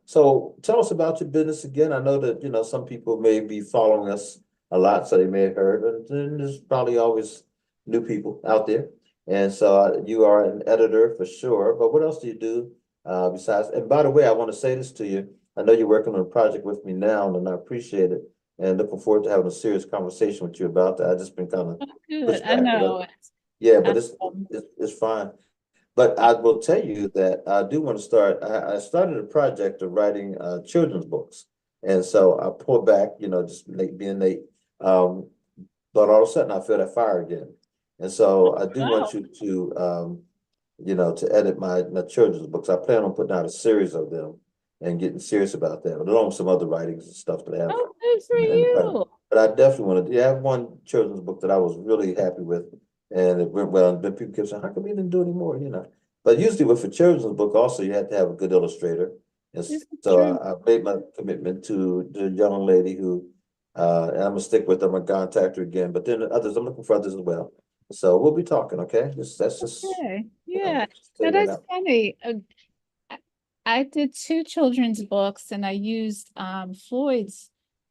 So tell us about your business again. I know that some people may be following us a lot, so they may have heard, but then there's probably always new people out there. And so you are an editor for sure. But what else do you do besides? And by the way, I want to say this to you. I know you're working on a project with me now, and I appreciate it. And looking forward to having a serious conversation with you about that. I just been kind of Good. pushed I back, know. yeah, but Um, it's fine. But I will tell you that I do want to start. I started a project of writing children's books, and so I pulled back. Just being Nate. But all of a sudden, I feel that fire again, and so I do want you to edit my children's books. I plan on putting out a series of them and getting serious about that, along with some other writings and stuff that I have Oh, good for in the pipeline. you. but I definitely wanted, yeah, I have one children's book that I was really happy with, and it went well, and then people kept saying, how come you didn't do any more, you know? But usually with a children's book also, you have to have a good illustrator. And This is so true. I made my commitment to the young lady who, and I'm gonna stick with her, I'm gonna contact her again, but then others, I'm looking for others as well. So we'll be talking, okay? That's just, Okay. you know, Yeah. just Now say that that's out. funny. I I did two children's books and I used Floyd's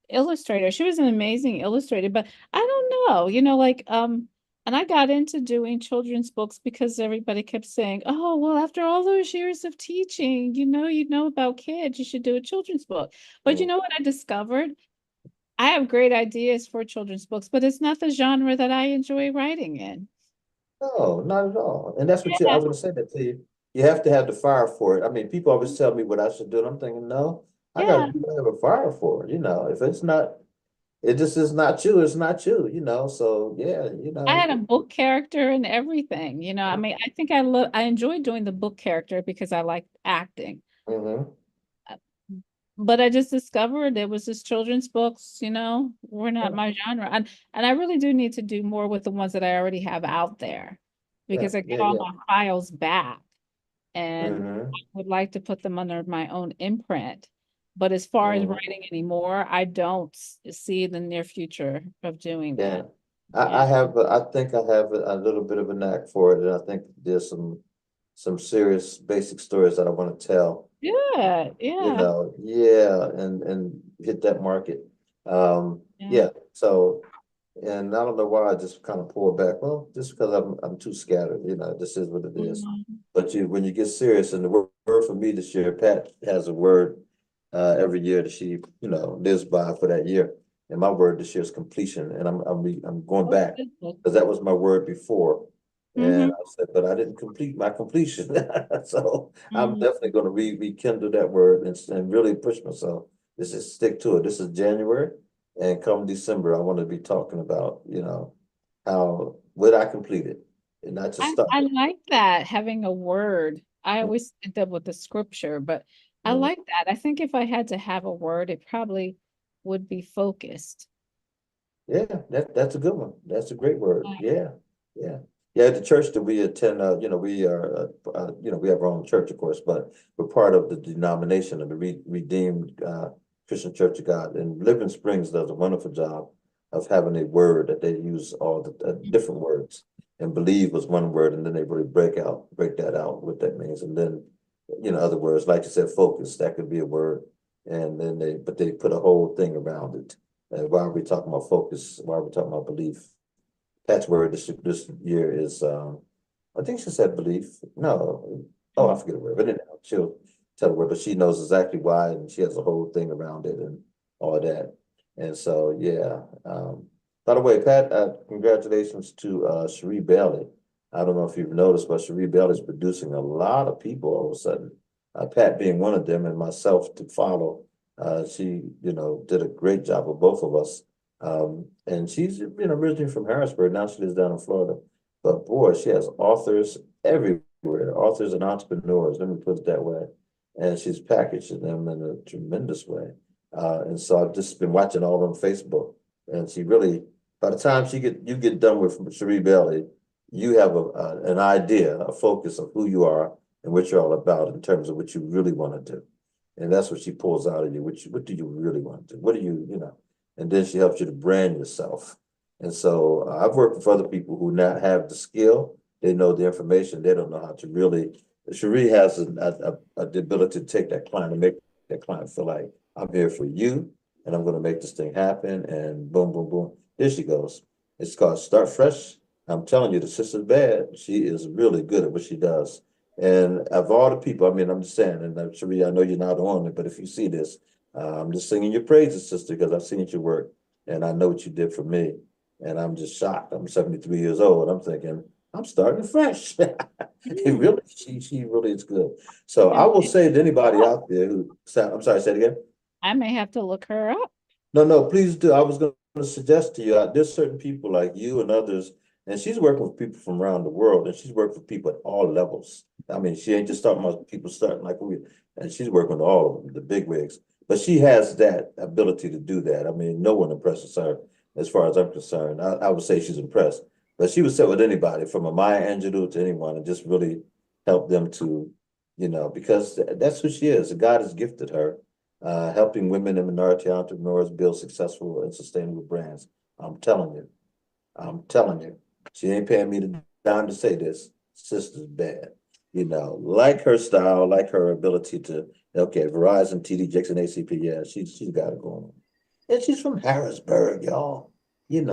illustrator. She was an amazing illustrator, but I don't know, and I got into doing children's books because everybody kept saying, "Oh, well, after all those years of teaching, you know about kids, you should do a children's book." But you Mm. know what I discovered? I have great ideas for children's books, but it's not the genre that I enjoy writing in. No, not at all. And that's what I Yeah, was gonna say that to you. You have to have the fire for it. I mean, people always tell me what I should do, and I'm thinking, no, I yeah. gotta have a fire for it. You know, if it's not, it just is not you, it's not you, you know. So yeah, you I know. had a book character and everything, I mean, I think I enjoyed doing the book character because I like acting. Hmm. Uh, But I just discovered it was just children's books, were not Yeah, my genre. And I really do need to do more with the ones that I already have out there yeah, because I get yeah, all yeah. my files back and Hmm. I would like to put them under my own imprint. But as far as Hmm. writing anymore, I don't see the near future of doing Yeah. that. Yeah. I have, I think I have a little bit of a knack for it, and I think there's some serious basic stories that I want to tell. Good. You Yeah. know, yeah, and hit that market. Yeah. Yeah, so, and I don't know why I just kind of pull back. Well, just because I'm too scattered, you know, this is what it is. Mhm. But when you get serious, and the word for me this year, Pat has a word every year that she, lives by for that year. And my word this year is completion, and I'm going Oh, back goodness. because that was my word before. And Mhm. I said, but I didn't complete my completion. So I'm Mhm. definitely going to rekindle that word and really push myself. This is stick to it. This is January, and come December, I want to be talking about, how would I complete it, and not just start I it. like that, having a word. I always did that with the scripture, but I Mhm. like that. I think if I had to have a word, it probably would be focused. Yeah, that's a good one. That's a great word. Like, Yeah, yeah, yeah. At the church that we attend, we are, we have our own church, of course, but we're part of the denomination of the Redeemed Christian Church of God. And Living Springs does a wonderful job of having a word that they use all the different words. And believe was one word, and then they really break that out, what that means, and then other words, like you said, focus. That could be a word, and then but they put a whole thing around it. Why are we talking about focus? Why are we talking about belief? Pat's word this year is I think she said belief. No, oh, I mm, forget the word, but anyhow, she'll tell the word, but she knows exactly why, and she has a whole thing around it and all that. And so yeah. By the way, Pat, congratulations to Cherie Bailey. I don't know if you've noticed, but Cherie Bailey is producing a lot of people all of a sudden. Pat being one of them, and myself to follow. She, did a great job of both of us. And she's, originally from Harrisburg. Now she lives down in Florida. But boy, she has authors everywhere, authors and entrepreneurs. Let me put it that way. And she's packaging them in a tremendous way. And so I've just been watching all on Facebook. And she really, by the time you get done with Cherie Bailey, you have an idea, a focus of who you are and what you're all about in terms of what you really want to do. And that's what she pulls out of you. What do you really want to do? What do you? And then she helps you to brand yourself. And so I've worked with other people who not have the skill. They know the information. They don't know how to really. Cherie has the ability to take that client and make that client feel like I'm here for you, and I'm going to make this thing happen. And boom, boom, boom. There she goes. It's called Start Fresh. I'm telling you, the sister's bad. She is really good at what she does. And of all the people, I mean, I'm just saying, and Cherie, I know you're not on it, but if you see this, I'm just singing your praises, sister, because I've seen your work and I know what you did for me. And I'm just shocked. I'm 73 years old. I'm thinking, I'm starting fresh. It mm, really, she really is good. So I I will may say to anybody oh, out there I'm sorry, say it again. I may have to look her up. No, no, please do. I was going to suggest to you, there's certain people like you and others, and she's working with people from around the world, and she's worked with people at all levels. I mean, she ain't just talking about people starting like we, and she's working with all of them, the big wigs. but she has that ability to do that. I mean, no one impresses her as far as I'm concerned. I would say she's impressed, but she would sit with anybody from a Maya Angelou to anyone and just really help them to, because that's who she is. God has gifted her, helping women and minority entrepreneurs build successful and sustainable brands. I'm telling you. I'm telling you, she ain't paying me the dime to say this. Sister's bad. Like her style, like her ability to, okay, Verizon, TD Jakes, and ACP, yeah, she's got it going on. And she's from Harrisburg, y'all. And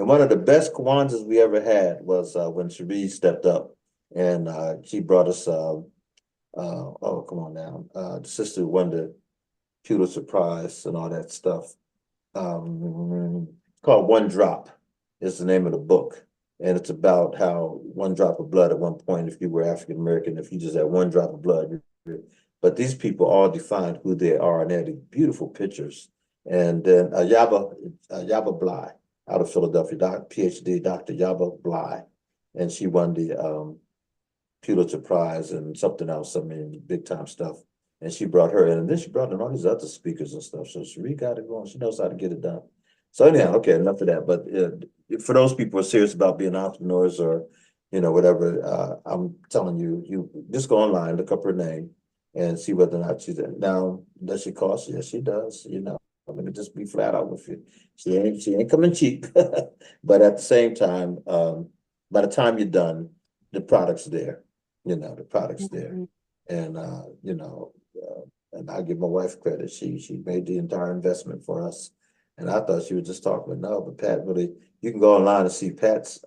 one of the best Kwanzas we ever had was when Cherie stepped up and she brought us, oh, come on now, the sister who won the Pulitzer Prize and all that stuff. Called One Drop is the name of the book. And it's about how one drop of blood at one point, if you were African American, if you just had one drop of blood. But these people all defined who they are, and they had beautiful pictures. And then Yaba Bly out of Philadelphia, PhD, Dr. Yaba Bly. And she won the Pulitzer Prize and something else, I mean, big time stuff. And she brought her in, and then she brought in all these other speakers and stuff. So Cherie got it going. She knows how to get it done. So anyhow, okay, enough of that. But for those people who are serious about being entrepreneurs or, whatever, I'm telling you, you just go online, look up her name, and see whether or not she's in. Now, does she cost? Yes, she does. Let me just be flat out with you. She ain't coming cheap. But at the same time, by the time you're done, the product's there. The product's there. And and I give my wife credit. She made the entire investment for us. And I thought she was just talking, but no, but Pat really, you can go online and see Pat's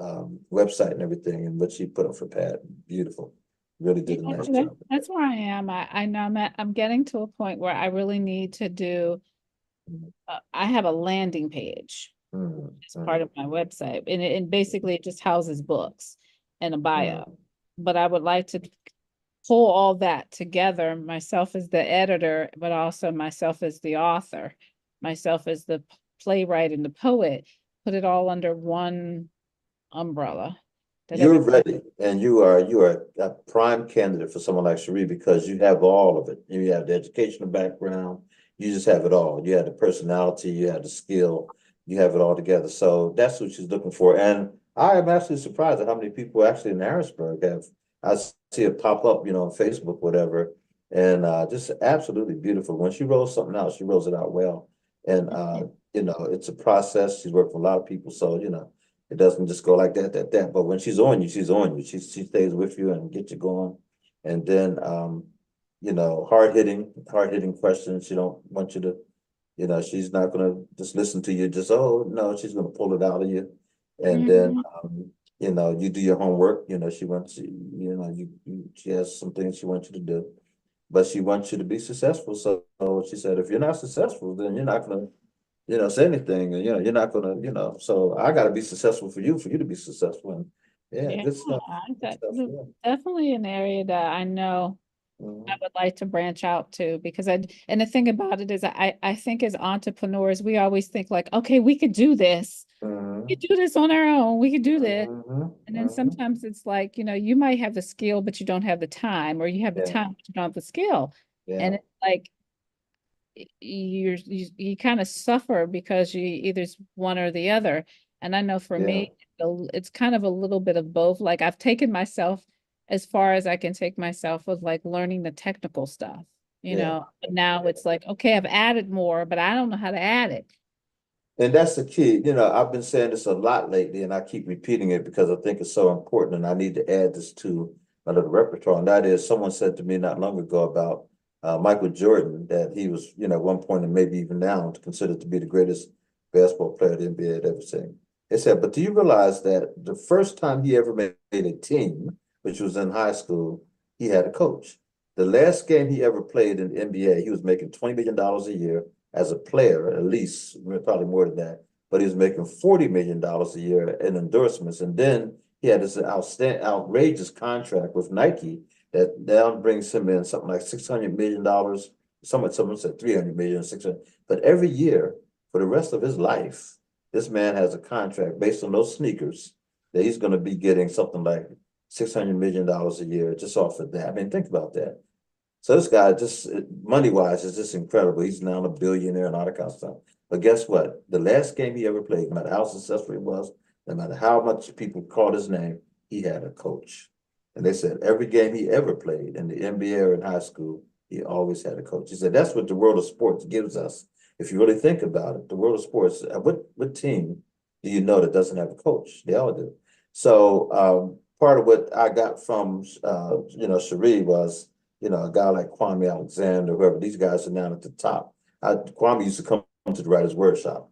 website and everything and what she put up for Pat. Beautiful. Really did a nice job. That's where I am. I know I'm getting to a point where I really need to do, I have a landing page as part of my website, and it basically just houses books and a bio. But I would like to pull all that together, myself as the editor, but also myself as the author, myself as the playwright and the poet, put it all under one umbrella. You're ready, and you are a prime candidate for someone like Cherie because you have all of it. You have the educational background, you just have it all. You have the personality, you have the skill, you have it all together. So that's what she's looking for. And I am absolutely surprised at how many people actually in Harrisburg have. I see it pop up, on Facebook, whatever, and just absolutely beautiful. When she rolls something out, she rolls it out well. And it's a process. She's worked with a lot of people, so it doesn't just go like that. But when she's on you, she's on you. She stays with you and gets you going. And then hard hitting questions. She don't want you to, she's not gonna just listen to you. Just no, she's gonna pull it out of you. And then you do your homework. She wants she has some things she wants you to do, but she wants you to be successful. So she said, if you're not successful, then you're not gonna say anything, and you're not gonna, so I gotta be successful for you to be successful. And good stuff. Definitely an area that I know I would like to branch out to, because and the thing about it is I think as entrepreneurs, we always think like, okay, we could do this. We could do this on our own. We could do this. And then sometimes it's like, you might have the skill, but you don't have the time, or you have the time, but you don't have the skill. And it's like, you kind of suffer because you either one or the other. And I know for me, it's kind of a little bit of both. Like I've taken myself as far as I can take myself with like learning the technical stuff, but now it's like, okay, I've added more, but I don't know how to add it. And that's the key. I've been saying this a lot lately, and I keep repeating it because I think it's so important, and I need to add this to my little repertoire. And that is, someone said to me not long ago about Michael Jordan, that he was, at one point and maybe even now considered to be the greatest basketball player the NBA had ever seen. They said, but do you realize that the first time he ever made a team, which was in high school, he had a coach. The last game he ever played in the NBA, he was making $20 million a year as a player, at least, probably more than that. But he was making $40 million a year in endorsements. And then he had this outrageous contract with Nike that now brings him in something like $600 million. Someone said 300 million, 600. But every year for the rest of his life, this man has a contract based on those sneakers that he's going to be getting something like $600 million a year just off of that. I mean, think about that. So this guy just money-wise is just incredible. He's now a billionaire and all that kind of stuff. But guess what? The last game he ever played, no matter how successful he was, no matter how much people called his name, he had a coach. And they said every game he ever played in the NBA or in high school, he always had a coach. He said that's what the world of sports gives us. If you really think about it, the world of sports, what team do you know that doesn't have a coach? They all do. So part of what I got from Cherie was, a guy like Kwame Alexander, whoever, these guys are now at the top. Kwame used to come to the Writers' Workshop.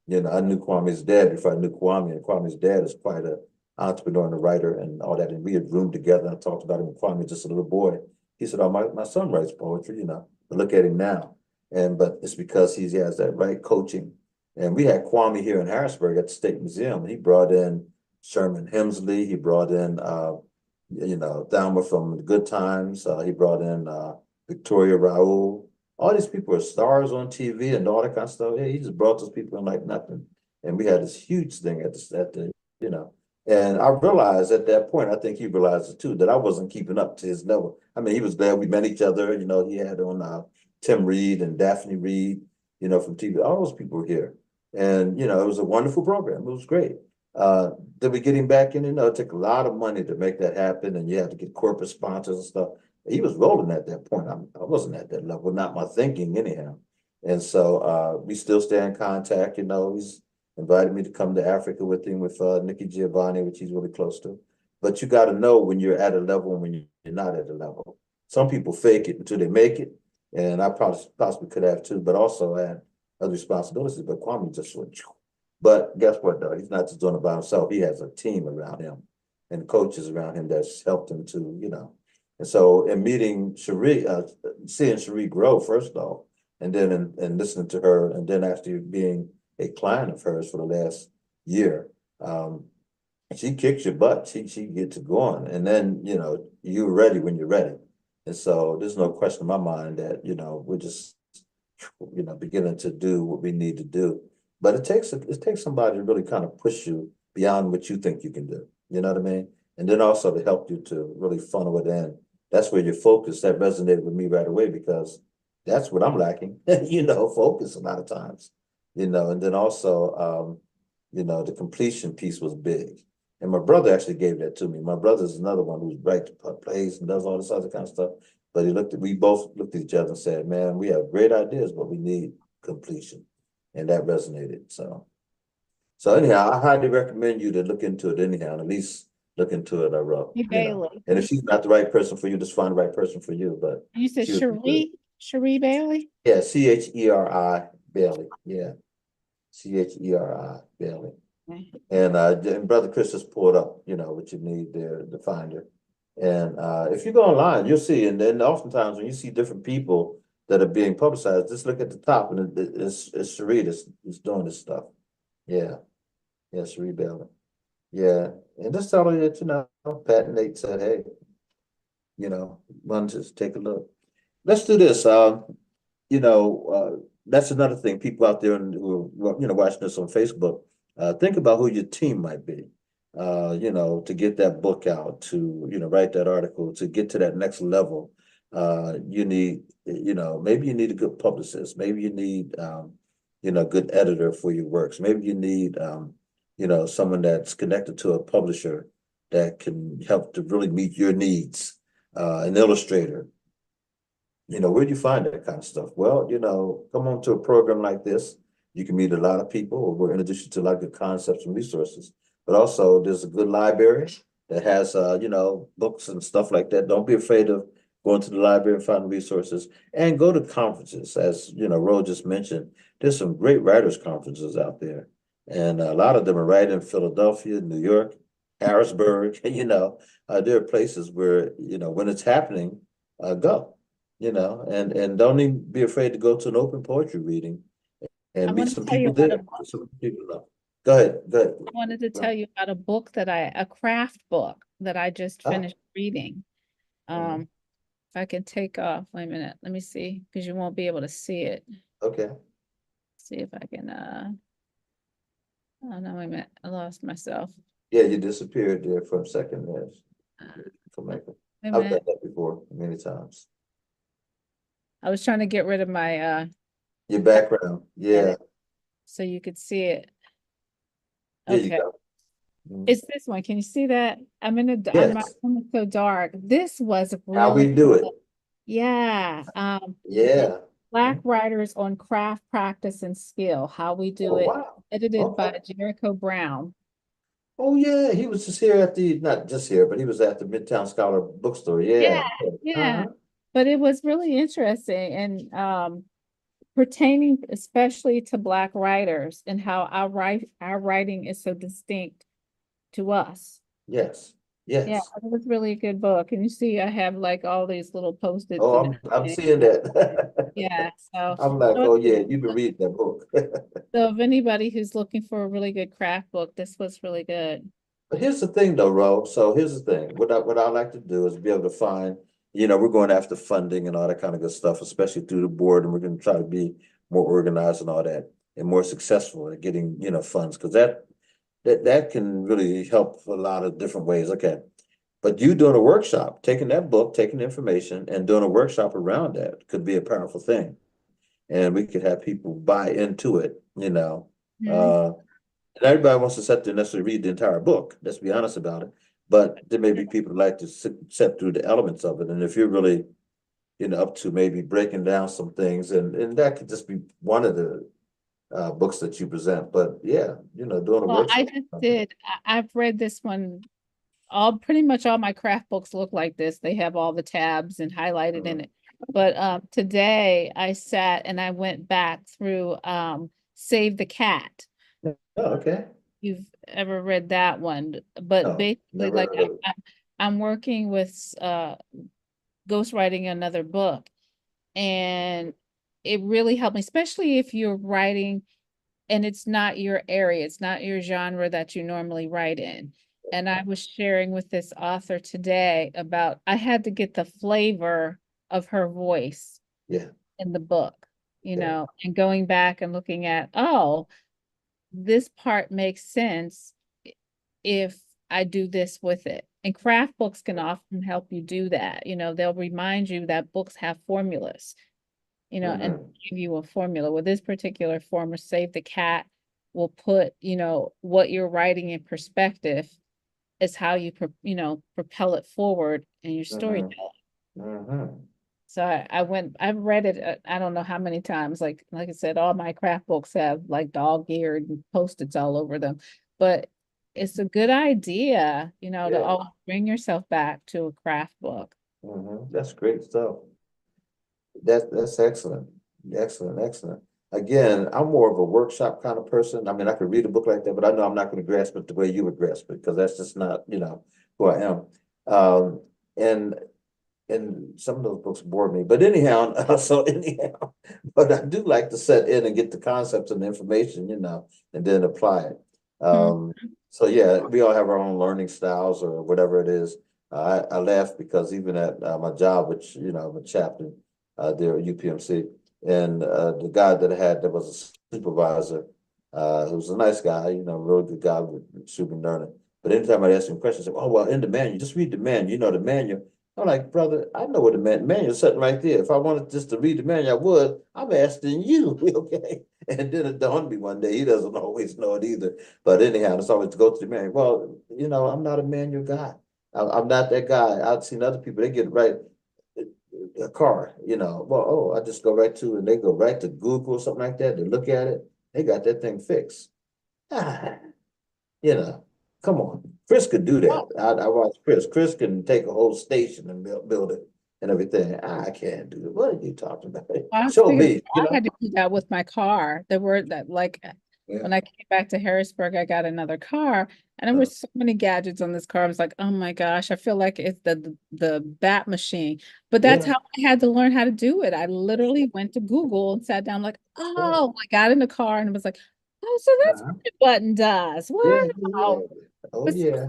I knew Kwame's dad before I knew Kwame, and Kwame's dad is quite an entrepreneur and a writer and all that. And we had roomed together. I talked about him with Kwame, just a little boy. He said, "Oh, my son writes poetry, but look at him now." But it's because he has that right coaching. And we had Kwame here in Harrisburg at the State Museum. He brought in Sherman Hemsley. He brought in Thelma from the Good Times. He brought in Victoria Raoul. All these people are stars on TV and all that kind of stuff. Yeah, he just brought those people in like nothing. And we had this huge thing at the. And I realized at that point, I think he realized it too, that I wasn't keeping up to his level. I mean, he was glad we met each other. He had on Tim Reed and Daphne Reed, from TV. All those people were here. And, it was a wonderful program. It was great. Then we get him back in, it took a lot of money to make that happen. And you had to get corporate sponsors and stuff. He was rolling at that point. I wasn't at that level, not my thinking anyhow. And so we still stay in contact. He's invited me to come to Africa with him with Nikki Giovanni, which he's really close to. But you got to know when you're at a level and when you're not at a level. Some people fake it until they make it. And I possibly could have too, but also had other responsibilities. But Kwame just went. But guess what, though? He's not just doing it by himself. He has a team around him and coaches around him that's helped him to. And so in meeting Cherie, seeing Cherie grow, first off, and then and listening to her, and then actually being a client of hers for the last year, she kicks your butt. She gets it going. And then, you're ready when you're ready. And so there's no question in my mind that, we're just, beginning to do what we need to do. But it takes somebody to really kind of push you beyond what you think you can do. You know what I mean? And then also to help you to really funnel it in. That's where your focus, that resonated with me right away, because that's what I'm lacking, focus a lot of times, and then also, the completion piece was big. And my brother actually gave that to me. My brother's another one who's writes plays and does all this other kind of stuff. But we both looked at each other and said, "Man, we have great ideas, but we need completion." And that resonated. So anyhow, I highly recommend you to look into it anyhow, and at least look into it. Bailey. And if she's not the right person for you, just find the right person for you. But You said Cherie Bailey? Yeah, Cheri Bailey. Yeah. Cheri Bailey. Okay. And Brother Chris just pulled up, what you need there to find her. And if you go online, you'll see. And then oftentimes when you see different people that are being publicized, just look at the top, and it's Cherie that's doing this stuff. Yeah. Yeah, Cherie Bailey. Yeah. And just tell her that, Pat and Nate said, hey, why don't you just take a look. Let's do this. That's another thing. People out there who are, watching this on Facebook, think about who your team might be. To get that book out, to write that article, to get to that next level. You need, maybe you need a good publicist. Maybe you need, a good editor for your works. Maybe you need, someone that's connected to a publisher that can help to really meet your needs. An illustrator. Where do you find that kind of stuff? Well, come on to a program like this. You can meet a lot of people, or we'll introduce you to a lot of good concepts and resources. But also, there's a good library that has, books and stuff like that. Don't be afraid of going to the library and finding resources, and go to conferences. As Ro just mentioned, there's some great writers' conferences out there, and a lot of them are right in Philadelphia, New York, Harrisburg. There are places where when it's happening, go. And don't even be afraid to go to an open poetry reading and meet some people there. Go ahead. I wanted to tell you about a book a craft book that I just finished reading. If I can take off, wait a minute, let me see, because you won't be able to see it. Okay. See if I can, oh no, wait a minute, I lost myself. Yeah, you disappeared there for a second there. I've done that before many times. I was trying to get rid of my Your background. Yeah. so you could see it. There you Okay. go. Mhm. It's this one. Can you see that? I'm in a my Yes. room is so dark. This was How we really do it. yeah. Yeah. Black Writers on Craft Practice and Skill, How We Do Oh, It, wow. edited Okay. by Jericho Brown. Oh, yeah. He was just here at not just here, but he was at the Midtown Scholar bookstore. Yeah, Yeah. yeah. Uh-huh. But it was really interesting and pertaining especially to Black writers and how our writing is so distinct to us. Yes. Yeah, Yes. it was really a good book. And you see, I have like all these little post-its Oh, and I'm everything. seeing that. Yeah, so I'm like, so oh yeah, you've been reading that book. so if anybody who's looking for a really good craft book, this was really good. But here's the thing though, Ro. So here's the thing. What I like to do is be able to find, we're going after funding and all that kind of good stuff, especially through the board, and we're going to try to be more organized and all that, and more successful at getting, funds, because that can really help a lot of different ways. Okay. But you doing a workshop, taking that book, taking the information, and doing a workshop around that could be a powerful thing. And we could have people buy into it. Mhm. Uh, and everybody wants to sit there and necessarily read the entire book. Let's be honest about it. But there may be people who like to sit through the elements of it. And if you're really, up to maybe breaking down some things, and that could just be one of the books that you present. But yeah, doing a Well, I workshop. just did, I've read this one, pretty much all my craft books look like this. They have all the tabs and highlighted in it. But today I sat and I went back through Save the Cat. Oh, okay. You've ever read that one? But No, basically, never like heard of it. I'm working with ghostwriting another book, and it really helped me, especially if you're writing and it's not your area, it's not your genre that you normally write in. And I was sharing with this author today about I had to get the flavor of her voice Yeah, in the book, yeah. and going back and looking at, oh, this part makes sense if I do this with it. And craft books can often help you do that. They'll remind you that books have formulas, and Mhm. give you a formula. With this particular formula, Save the Cat will put, what you're writing in perspective is how you, propel it forward in your storytelling. Mhm. So I've read it, I don't know how many times, like I said, all my craft books have like dog-eared and Post-its all over them, but it's a good idea, to Yeah. always bring yourself back to a craft book. That's great stuff. That's excellent. Excellent, excellent. Again, I'm more of a workshop kind of person. I mean, I could read a book like that, but I know I'm not going to grasp it the way you would grasp it, because that's just not, who I am. And some of those books bore me. But anyhow, but I do like to set in and get the concepts and the information, and then apply it. Mhm. So yeah, we all have our own learning styles or whatever it is. I laugh because even at my job, which, I'm a chaplain there at UPMC, and the guy that I had that was a supervisor, who was a nice guy, real good guy with super learning. But anytime I ask him questions, I say, oh, well, in the manual, just read the manual, the manual. I'm like, brother, I know what the manual's sitting right there. If I wanted just to read the manual, I would. I'm asking you, okay? And then it dawned me one day, he doesn't always know it either. But anyhow, it's always to go to the manual. Well, I'm not a manual guy. I'm not that guy. I've seen other people, they get right, a car, well, oh, I just go right to, and they go right to Google or something like that. They look at it, they got that thing fixed. Ah, you know, come on. Chris could do that. I watch Chris. Chris can take a whole station and build it and everything. I can't do it. What are you talking about? I was Show figuring me, I had to do that with my car. The word that Yeah. when I came back to Harrisburg, I got another car, and there were so many gadgets on this car. I was like, oh my gosh, I feel like it's the bat machine. But that's Yeah. how I had to learn how to do it. I literally went to Google and sat down, like, oh, I got in the car and was like, oh, so that's Uh-huh. what the button does. Yeah, yeah. Wow. Oh, But yeah.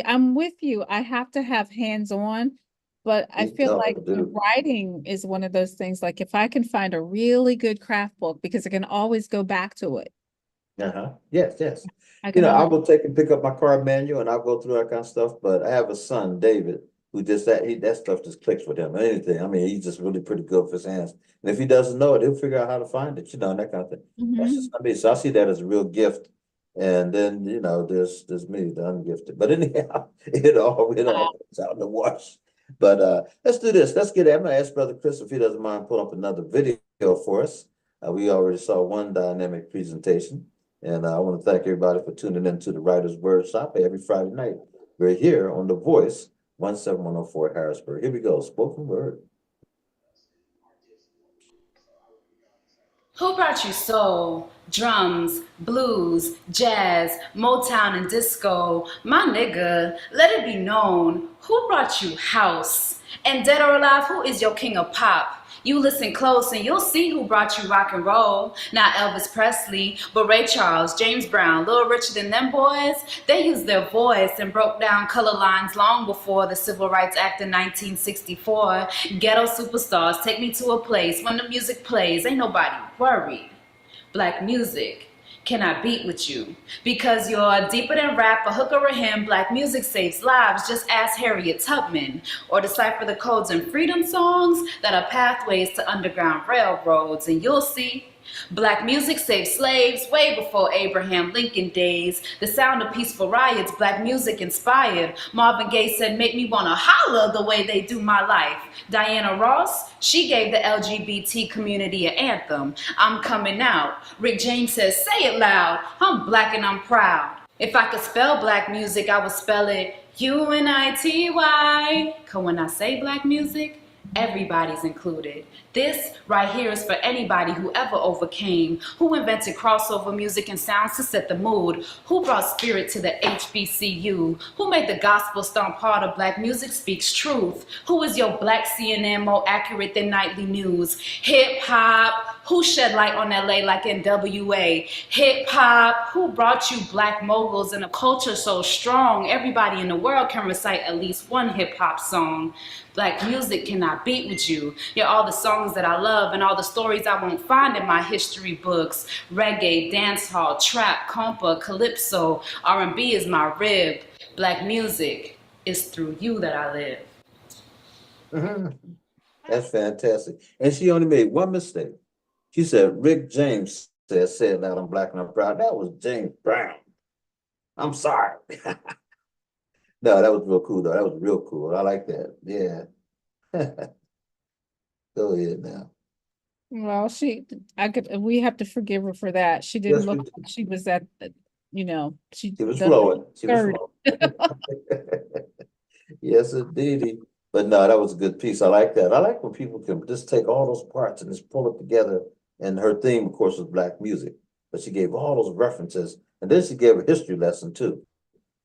I'm with you. I have to have hands-on, but I You feel like don't the do. writing is one of those things. Like if I can find a really good craft book, because I can always go back to it. Uh-huh. Yes, yes. I can I'll always, go take and pick up my car manual and I'll go through that kind of stuff. But I have a son, David, who just that stuff just clicks with him. Anything. I mean, he's just really pretty good with his hands. And if he doesn't know it, he'll figure out how to find it, and that kind of thing. That's Mhm. just not me. So I see that as a real gift. And then, there's me, the ungifted. But anyhow, it all comes out in the wash. But let's do this. Let's get it. I'm gonna ask Brother Chris if he doesn't mind pulling up another video for us. We already saw one dynamic presentation. And I want to thank everybody for tuning in to the Writers Workshop every Friday night. We're here on The Voice, 17104 Harrisburg. Here we go, spoken word. Who brought you soul, drums, blues, jazz, Motown, and disco? My nigga, let it be known. Who brought you house? And dead or alive, who is your king of pop? You listen close and you'll see who brought you rock and roll. Not Elvis Presley, but Ray Charles, James Brown, Little Richard, and them boys. They used their voice and broke down color lines long before the Civil Rights Act in 1964. Ghetto superstars take me to a place when the music plays. Ain't nobody worried. Black music cannot beat with you because you're deeper than rap, a hook or a hymn. Black music saves lives. Just ask Harriet Tubman or decipher the codes in freedom songs that are pathways to underground railroads, and you'll see. Black music saved slaves way before Abraham Lincoln days. The sound of peaceful riots, black music inspired. Marvin Gaye said, make me wanna holler the way they do my life. Diana Ross, she gave the LGBT community an anthem. I'm coming out. Rick James says, say it loud. I'm black and I'm proud. If I could spell black music, I would spell it UNITY. 'Cause when I say black music, everybody's included. This right here is for anybody who ever overcame, who invented crossover music and sounds to set the mood, who brought spirit to the HBCU, who made the gospel stomp part of black music speaks truth, who is your black CNN more accurate than nightly news, hip hop, who shed light on LA like NWA, hip hop, who brought you black moguls and a culture so strong, everybody in the world can recite at least one hip hop song. Black music cannot beat with you. You're all the songs that I love and all the stories I won't find in my history books. Reggae, dancehall, trap, compa, calypso, R&B is my rib. Black music is through you that I live. That's fantastic. And she only made one mistake. She said, Rick James said, say it loud, I'm black and I'm proud. That was James Brown. I'm sorry. No, that was real cool, though. That was real cool. I like that. Yeah. Go ahead now. Well, we have to forgive her for that. She didn't Yes, we look do. like she was at the, she She was the flowing. She was third. flowing. Yes, indeed. But no, that was a good piece. I like that. I like when people can just take all those parts and just pull it together. And her theme, of course, was black music. But she gave all those references. And then she gave a history lesson, too.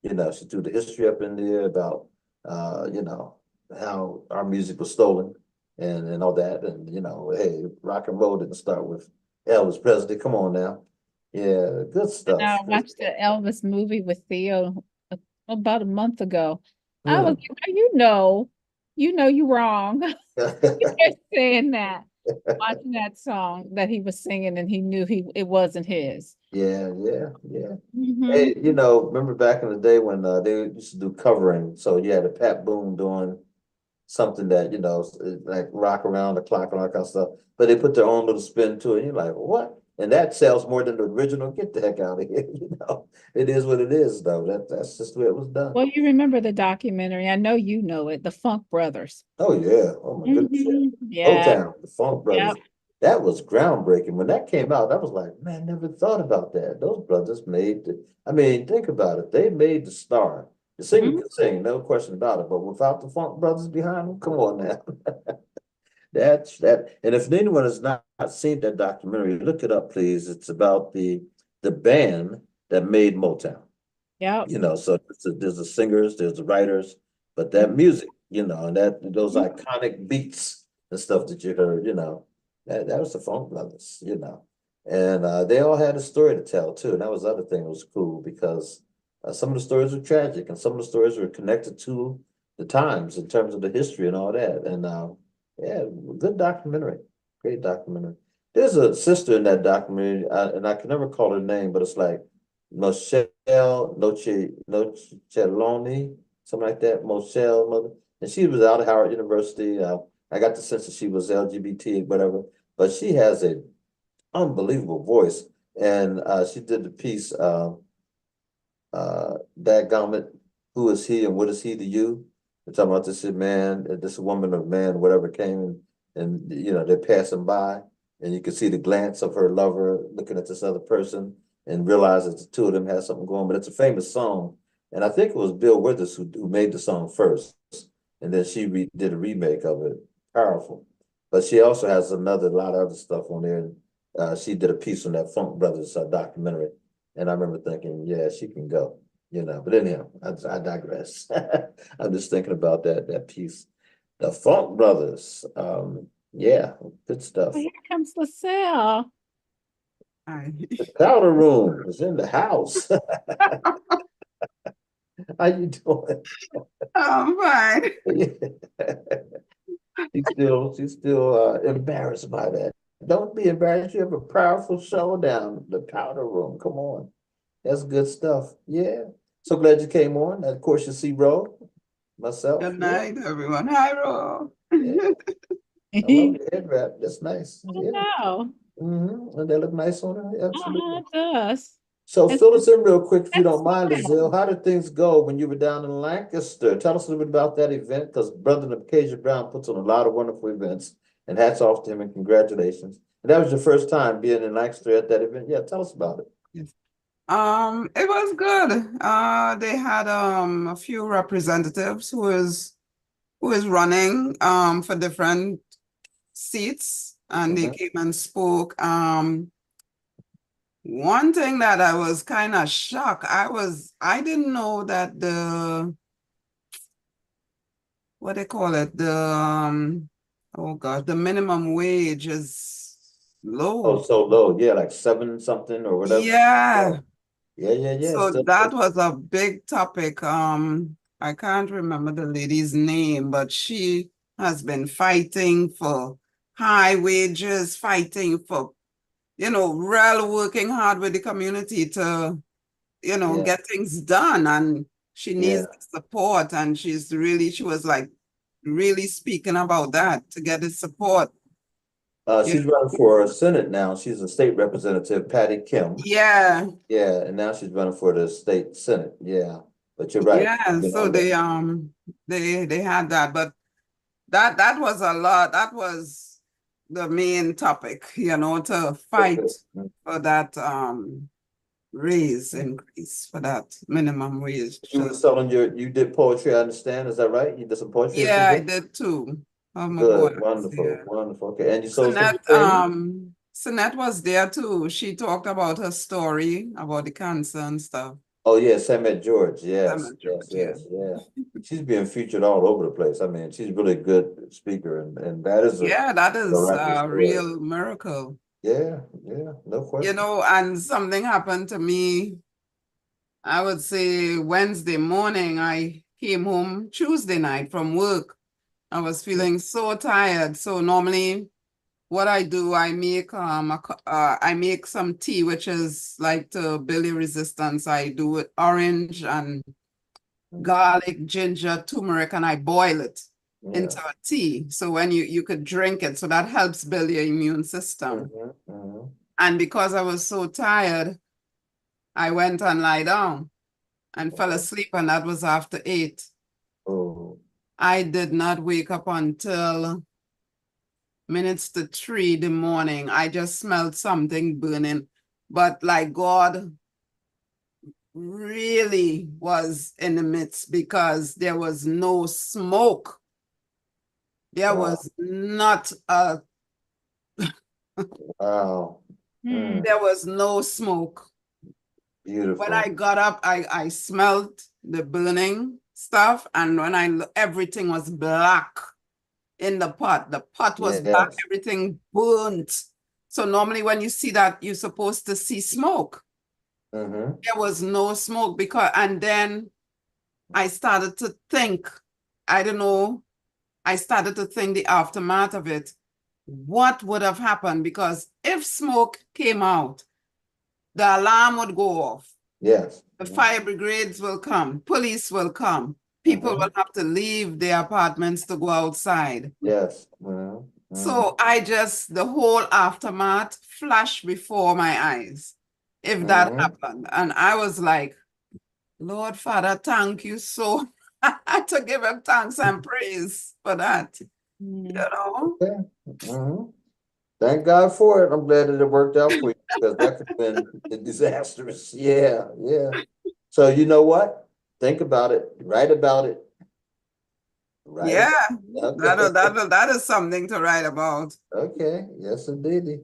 She threw the history up in there about, how our music was stolen and all that. And, hey, rock and roll didn't start with Elvis Presley. Come on now. Yeah, good stuff. I watched the Elvis movie with Theo about a month ago. I was like, you wrong. You're saying that. Watching that song that he was singing and he knew it wasn't his. Yeah. Mhm. Hey, remember back in the day when they used to do covering? So you had a Pat Boone doing something that, like rock around the clock and all that kind of stuff. But they put their own little spin to it. And you're like, what? And that sells more than the original. Get the heck out of here. It is what it is, though. That's just the way it was done. Well, you remember the documentary. I know you know it, the Funk Brothers. Oh, yeah. Oh, my goodness. Yeah. Motown, the Funk Brothers. Yep. That was groundbreaking. When that came out, I was like, man, never thought about that. Those brothers think about it. They made the star. The singer could sing, no question about it. But without the Funk Brothers behind them, come on now. That's that. And if anyone has not seen that documentary, look it up, please. It's about the band that made Motown. Yeah. So there's the singers, there's the writers, but that music, and those iconic beats and stuff that you heard, that was the Funk Brothers, and they all had a story to tell too. And that was the other thing that was cool because some of the stories were tragic and some of the stories were connected to the times in terms of the history and all that. And yeah, good documentary, great documentary. There's a sister in that documentary, and I can never call her name, but it's like Noceloni, something like that. Mochelle, and she was out of Howard University. I got the sense that she was LGBT, whatever, but she has an unbelievable voice. And she did the piece, Dadgummit, who is he and what is he to you? We're talking about this man, this woman or man, whatever came and you know, they're passing by and you can see the glance of her lover looking at this other person and realize that the two of them have something going. But it's a famous song. And I think it was Bill Withers who made the song first. And then she did a remake of it. Powerful. But she also has lot of other stuff on there. She did a piece on that Funk Brothers documentary. And I remember thinking, yeah, she can go, you know. But anyhow, I digress. I'm just thinking about that piece. The Funk Brothers. Yeah, good stuff. Oh, here comes LaSalle. Hi. The powder room is in the house. How you doing? I'm fine. She's still embarrassed by that. Don't be embarrassed. You have a powerful show down the powder room. Come on. That's good stuff. Yeah. So glad you came on. Of course, you see Ro, myself. Good night, everyone. Hi, Ro. Yeah. I love the head wrap. That's nice. Yeah. No, And they look nice on her. Absolutely. it does. So It's- fill us in real quick if you that's don't mind, fine. Azil. How did things go when you were down in Lancaster? Tell us a little bit about that event, because Brother Acacia Brown puts on a lot of wonderful events, and hats off to him and congratulations. And that was your first time being in Lancaster at that event. Yeah, tell us about it. Yes. It was good. They had a few representatives who is running for different seats, and they Mhm. came and spoke. One thing that I was kind of shocked, I didn't know that what they call it, oh gosh, the minimum wage is Oh, low. so low. Yeah, like 7 something or whatever. Yeah. Yeah. So Still- that was a big topic. I can't remember the lady's name, but she has been fighting for high wages, fighting for, real working hard with the community to, Yeah. get things done. And she needs Yeah. the support. And she was like really speaking about that to get the support. She's running for Senate now. She's a state representative, Patty Kim. Yeah. Yeah, and now she's running for the state Senate. Yeah, but you're right. Yeah. You So know, they had that, but that was a lot. That was the main topic, to fight for that increase for that minimum wage. You were selling you did poetry, I understand. Is that right? You did some poetry? Yeah, I did too. Good, wonderful. Okay, and you sold some Sinette, things? Sinette was there too. She talked about her story about the cancer and stuff. Oh yeah, Sam at George. Yes, Sam at George, yeah. She's being featured all over the place. I mean, she's really a good speaker, and that is that is miraculous a story. real miracle. Yeah, no question. And something happened to me. I would say Wednesday morning. I came home Tuesday night from work. I was feeling so tired. So normally, what I do, I make I make some tea, which is like to build the resistance. I do it orange and garlic, ginger, turmeric, and I boil it into a tea. So when you could drink it, so that helps build your immune system. And because I was so tired, I went and lie down and fell asleep, and that was after 8. Oh. I did not wake up until minutes to 3 in the morning. I just smelled something burning, but like God really was in the midst, because there was no smoke. There was not a Wow. there was no smoke. Beautiful. When I got up, I smelled the burning stuff, and when everything was black in the pot. The pot was black, everything burnt. So normally when you see that, you're supposed to see smoke. There was no smoke, and then I started to think, I don't know, I started to think the aftermath of it. What would have happened? Because if smoke came out, the alarm would go off. Yes. The fire brigades will come, police will come. people will have to leave their apartments to go outside. Yes. So the whole aftermath flashed before my eyes, if that Mhm. happened. And I was like, Lord Father, thank you so to give him thanks and praise for that. You know? Mhm. Thank God for it. I'm glad that it worked out for you because that could have been disastrous. Yeah, yeah. So you know what? Think about it. Write about it. Write Yeah, about it. Okay. that is something to write about. Okay. Yes, indeed.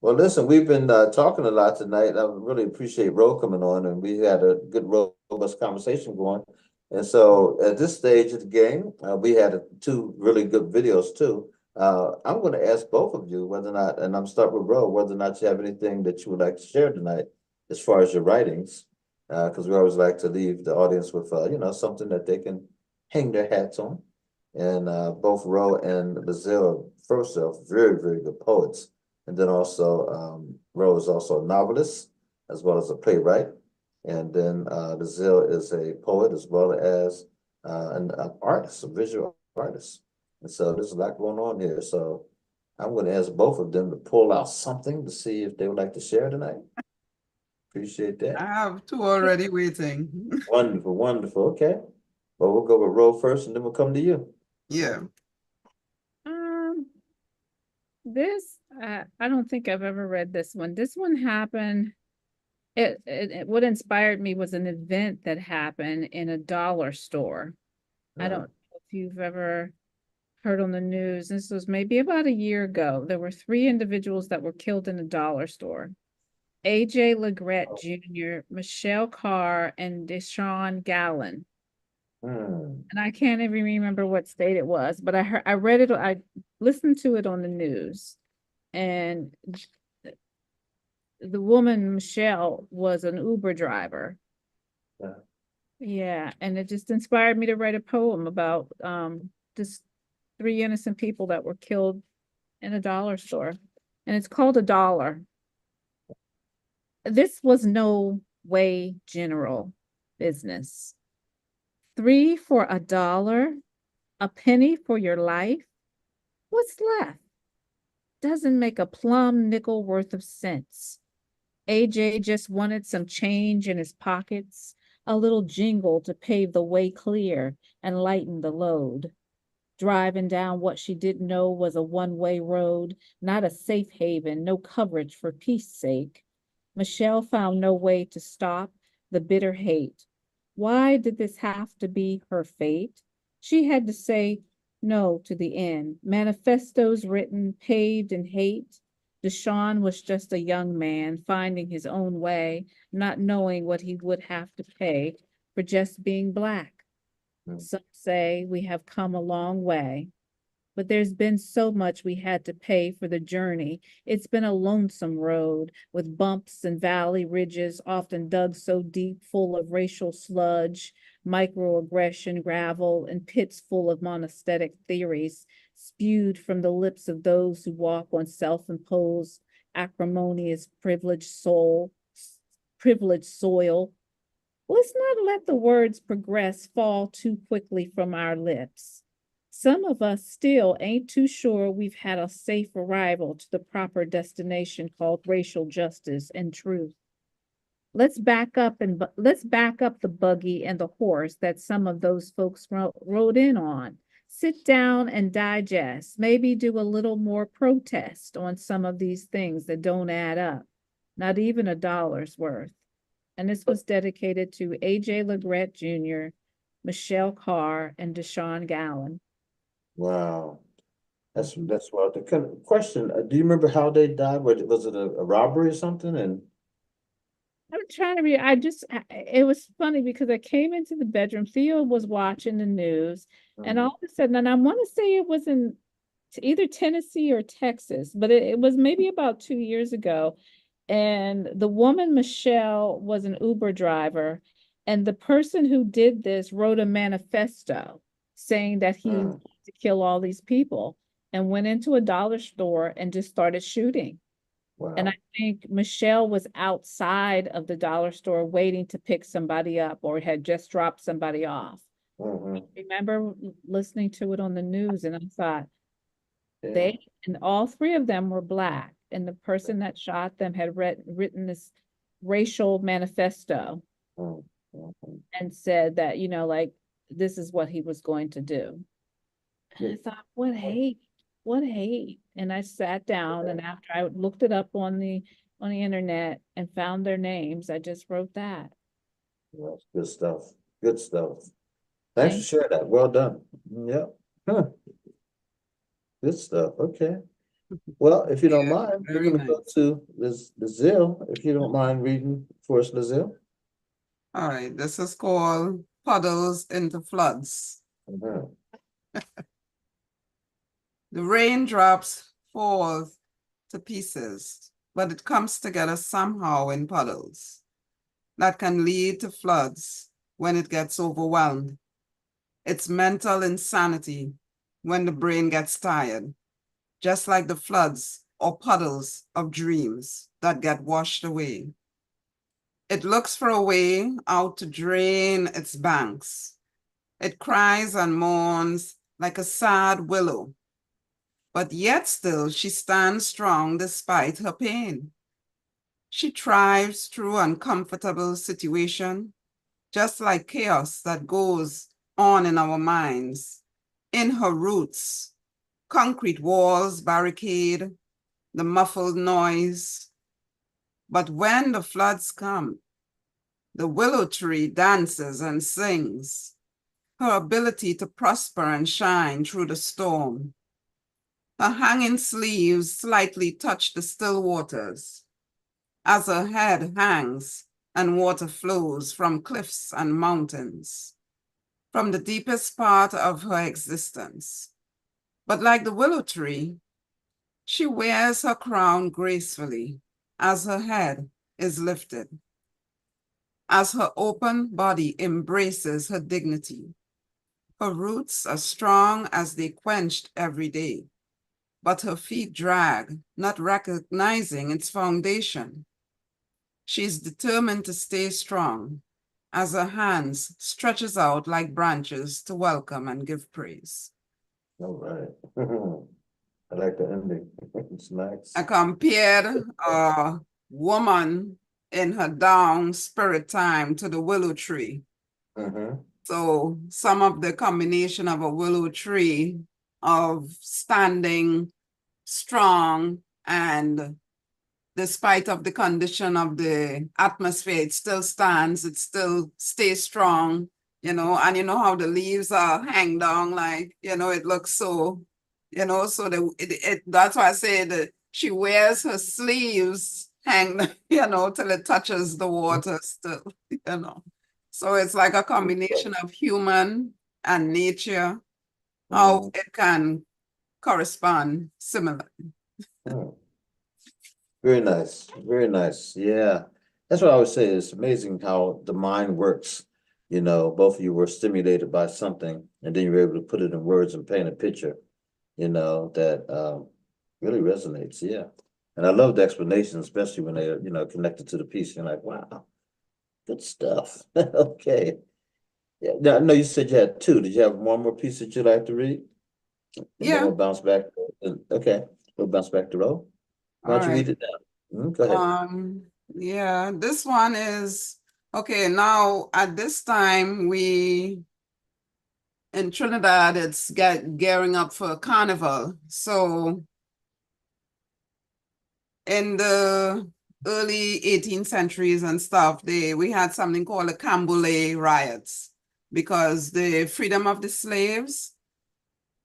Well, listen, we've been talking a lot tonight. I really appreciate Ro coming on, and we had a good, robust conversation going. And so, at this stage of the game, we had two really good videos too. I'm going to ask both of you whether or not, and I'm start with Ro, whether or not you have anything that you would like to share tonight as far as your writings, because we always like to leave the audience with, something that they can hang their hats on. And both Ro and Bazille, first off, very, very good poets. And then also, Ro is also a novelist as well as a playwright. And then Bazille is a poet as well as an artist, a visual artist. And so there's a lot going on here. So I'm going to ask both of them to pull out something to see if they would like to share tonight. Appreciate I that. have two already waiting. Wonderful, wonderful. Okay. Well, we'll go with Ro first and then we'll come to you. Yeah. This I don't think I've ever read this one. This one happened. What inspired me was an event that happened in a dollar store. I don't know if you've ever heard on the news. This was maybe about a year ago. There were three individuals that were killed in a dollar store. AJ Legrette Jr., Michelle Carr, and Deshaun Gallen. Hmm. And I can't even remember what state it was, but I read it, I listened to it on the news. And the woman, Michelle, was an Uber driver. Yeah. Yeah, and it just inspired me to write a poem about just three innocent people that were killed in a dollar store. And it's called A Dollar. This was no way general business. 3 for $1, a penny for your life. What's left? Doesn't make a plum nickel worth of sense. AJ just wanted some change in his pockets, a little jingle to pave the way clear and lighten the load. Driving down what she didn't know was a one-way road, not a safe haven, no coverage for peace sake. Michelle found no way to stop the bitter hate. Why did this have to be her fate? She had to say no to the end. Manifestos written, paved in hate. Deshaun was just a young man finding his own way, not knowing what he would have to pay for just being Black. Some say we have come a long way, but there's been so much we had to pay for the journey. It's been a lonesome road with bumps and valley ridges, often dug so deep, full of racial sludge, microaggression, gravel, and pits full of monastetic theories spewed from the lips of those who walk on self-imposed, acrimonious, privileged soil. Let's not let the words progress fall too quickly from our lips. Some of us still ain't too sure we've had a safe arrival to the proper destination called racial justice and truth. Let's back up the buggy and the horse that some of those folks rode in on. Sit down and digest, maybe do a little more protest on some of these things that don't add up, not even $1's worth. And this was dedicated to AJ Legrette Jr., Michelle Carr, and Deshaun Gallen. Wow. That's wild. The kind of question, do you remember how they died? Was it a robbery or something? And I'm trying to it was funny because I came into the bedroom, Theo was watching the news, and all of a sudden, and I want to say it was in either Tennessee or Texas, but it was maybe about 2 years ago. And the woman, Michelle, was an Uber driver. And the person who did this wrote a manifesto saying that he wanted to kill all these people and went into a dollar store and just started shooting. And I think Michelle was outside of the dollar store waiting to pick somebody up or had just dropped somebody off. Mhm. Remember listening to it on the news, and I thought Yeah. they, and all three of them were Black, and the person that shot them had written this racial manifesto Mm, mhm. and said that, like, this is what he was going to do. And I Yeah. thought, what hate. And I sat down, and after I looked it up on the internet and found their names, I just wrote that. That's good stuff. Good stuff. Thanks for Thank sharing that. Well done. Yeah. Huh. Good stuff. Okay. Well, if you don't Yeah, mind, we're very gonna go nice. to Lizelle, if you don't mind reading for us, Lizelle. All right, this is called Puddles into Floods. Mhm. The raindrops fall to pieces, but it comes together somehow in puddles that can lead to floods when it gets overwhelmed. It's mental insanity when the brain gets tired, just like the floods or puddles of dreams that get washed away. It looks for a way out to drain its banks. It cries and mourns like a sad willow, but yet still she stands strong despite her pain. She thrives through uncomfortable situation, just like chaos that goes on in our minds. In her roots, concrete walls barricade the muffled noise. But when the floods come, the willow tree dances and sings, her ability to prosper and shine through the storm. Her hanging sleeves slightly touch the still waters as her head hangs and water flows from cliffs and mountains, from the deepest part of her existence. But like the willow tree, she wears her crown gracefully as her head is lifted, as her open body embraces her dignity. Her roots are strong as they quenched every day, but her feet drag, not recognizing its foundation. She is determined to stay strong as her hands stretches out like branches to welcome and give praise. All right. I like the ending. It's nice. I compared a woman in her down spirit time to the willow tree. Mhm. So some of the combination of a willow tree of standing strong, and despite of the condition of the atmosphere, it still stands, it still stays strong, and you know how the leaves are hang down, like, it looks so, so that's why I say that she wears her sleeves hang, till it touches the water still, So it's like a combination of human and nature, how Mhm. it can correspond similar. Mm. Very nice. Very nice. Yeah. That's what I would say. It's amazing how the mind works. Both of you were stimulated by something, and then you were able to put it in words and paint a picture, that really resonates. Yeah. And I love the explanation, especially when they're, connected to the piece. You're like, wow, good stuff. Okay. Yeah. Now, I know you said you had two. Did you have one more piece that you'd like to read? And then Yeah, we'll bounce back. Okay. We'll bounce back to row. Why all don't you right. read it now? Go ahead. Yeah, this one is okay. Now, at this time, we in Trinidad, it's gearing up for carnival. So, in the early 18th centuries and stuff, we had something called the Cambule riots because the freedom of the slaves,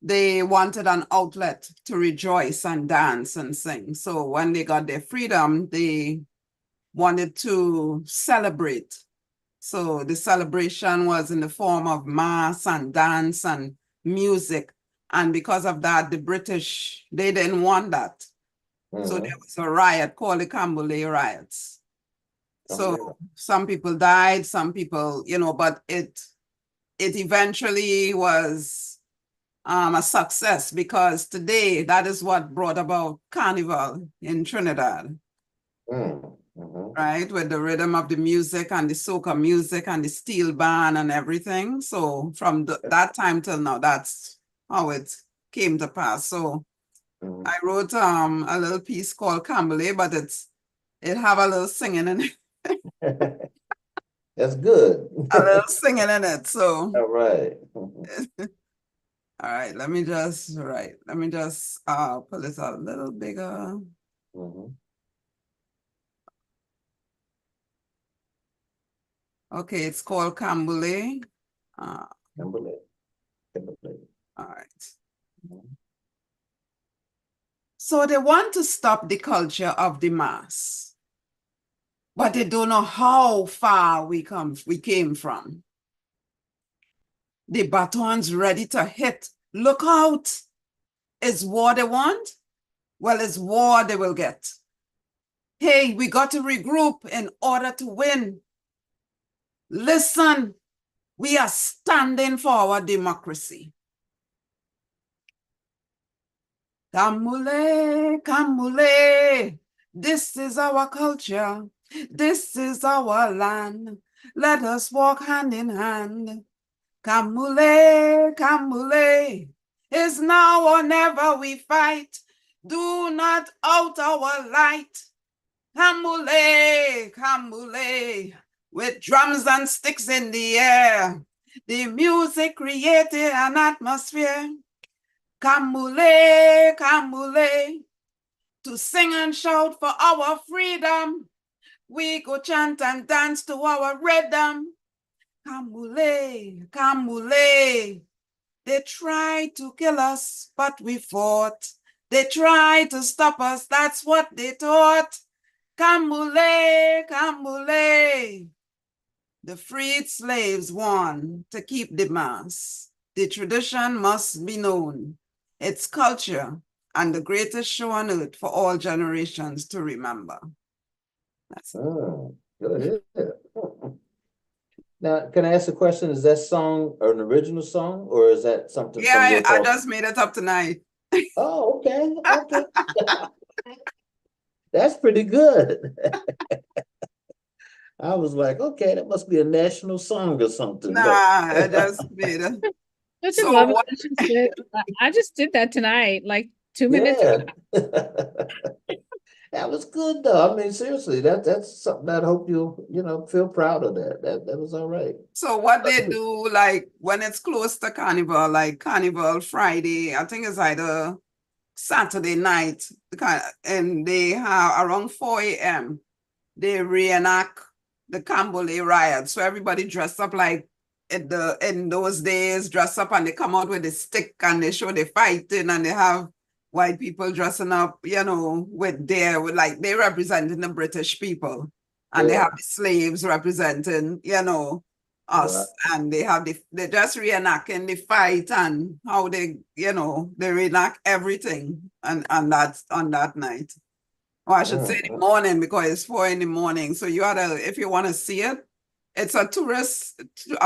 they wanted an outlet to rejoice and dance and sing. So when they got their freedom, they wanted to celebrate. So the celebration was in the form of mass and dance and music. And because of that, the British, they didn't want that. So there Mhm. was a riot called the Cambule riots. So Unbelievable. some people died, some people, but it eventually was a success because today that is what brought about carnival in Trinidad. Mm. right? With the rhythm of the music and the soca music and the steel band and everything. So from that time till now, that's how it came to pass. So I wrote a little piece called Cambele, but it have a little singing in it, That's good. a little singing in it. So All right. all right, let me just pull this out a little bigger. Okay, it's called Cambele. Kimberly. All right. So they want to stop the culture of the mass, but they don't know how far we came from. The baton's ready to hit. Look out. Is war they want? Well, it's war they will get. Hey, we got to regroup in order to win. Listen, we are standing for our democracy. Kamule, Kamule, this is our culture. This is our land. Let us walk hand in hand. Kamule, Kamule, it's now or never we fight. Do not out our light. Kamule, Kamule, with drums and sticks in the air. The music created an atmosphere. Kamule, Kamule, to sing and shout for our freedom. We go chant and dance to our rhythm. Kamule, Kamule, they tried to kill us, but we fought. They tried to stop us, that's what they taught. Kamule, Kamule, the freed slaves won to keep the mass. The tradition must be known, its culture, and the greatest show on earth for all generations to remember. That's it. Oh, good. Now, can I ask a question? Is that song an original song, or is that something from Yeah, your I talk? just made it up tonight. Oh, okay, okay. That's pretty good. I was like, okay, that must be a national song or something. Nah, I just made it. I just So love what- it. She said, I just did that tonight, like 2 minutes ago. That was good though. I mean, seriously, that's something that I hope you'll, feel proud of that. That was all right. So what they do, like when it's close to Carnival, like Carnival Friday, I think it's either Saturday night, and they have around 4 a.m. they reenact the Cambole riot. So everybody dress up like in those days, dress up and they come out with a stick and they show they fighting and they have white people dressing up, with they representing the British people. And they have the slaves representing, us. And they just reenacting the fight and how they reenact everything on that night. Or I should say the morning, because it's 4 a.m. So if you want to see it, it's a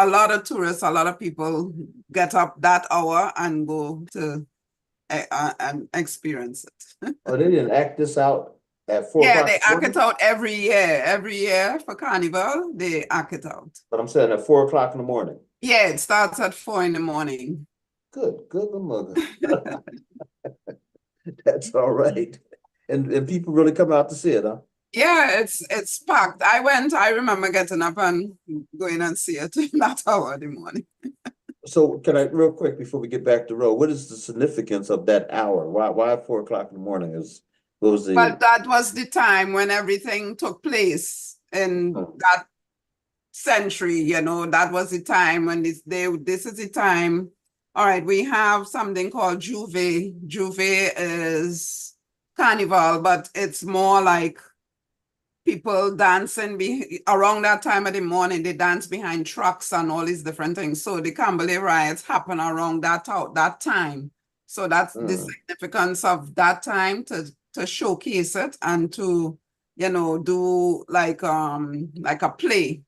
lot of people get up that hour and go to and experience it. Oh, they didn't act this out at 4 Yeah, o'clock? they act it out every year. Every year for Carnival, they act it out. But I'm saying at 4 o'clock in the morning. Yeah, it starts at 4 a.m. Good mother. That's all right. And people really come out to see it, huh? Yeah, it's packed. I remember getting up and going and see it that hour in the morning. So can I, real quick, before we get back to row, what is the significance of that hour? Why 4 o'clock in the morning what was the? But that was the time when everything took place in that century, that was the time when this is the time. All right, we have something called Juve. Juve is Carnival, but it's more like people dancing around that time of the morning. They dance behind trucks and all these different things. So the Cambele riots happen around that time. So that's the significance of that time to showcase it and to do like a play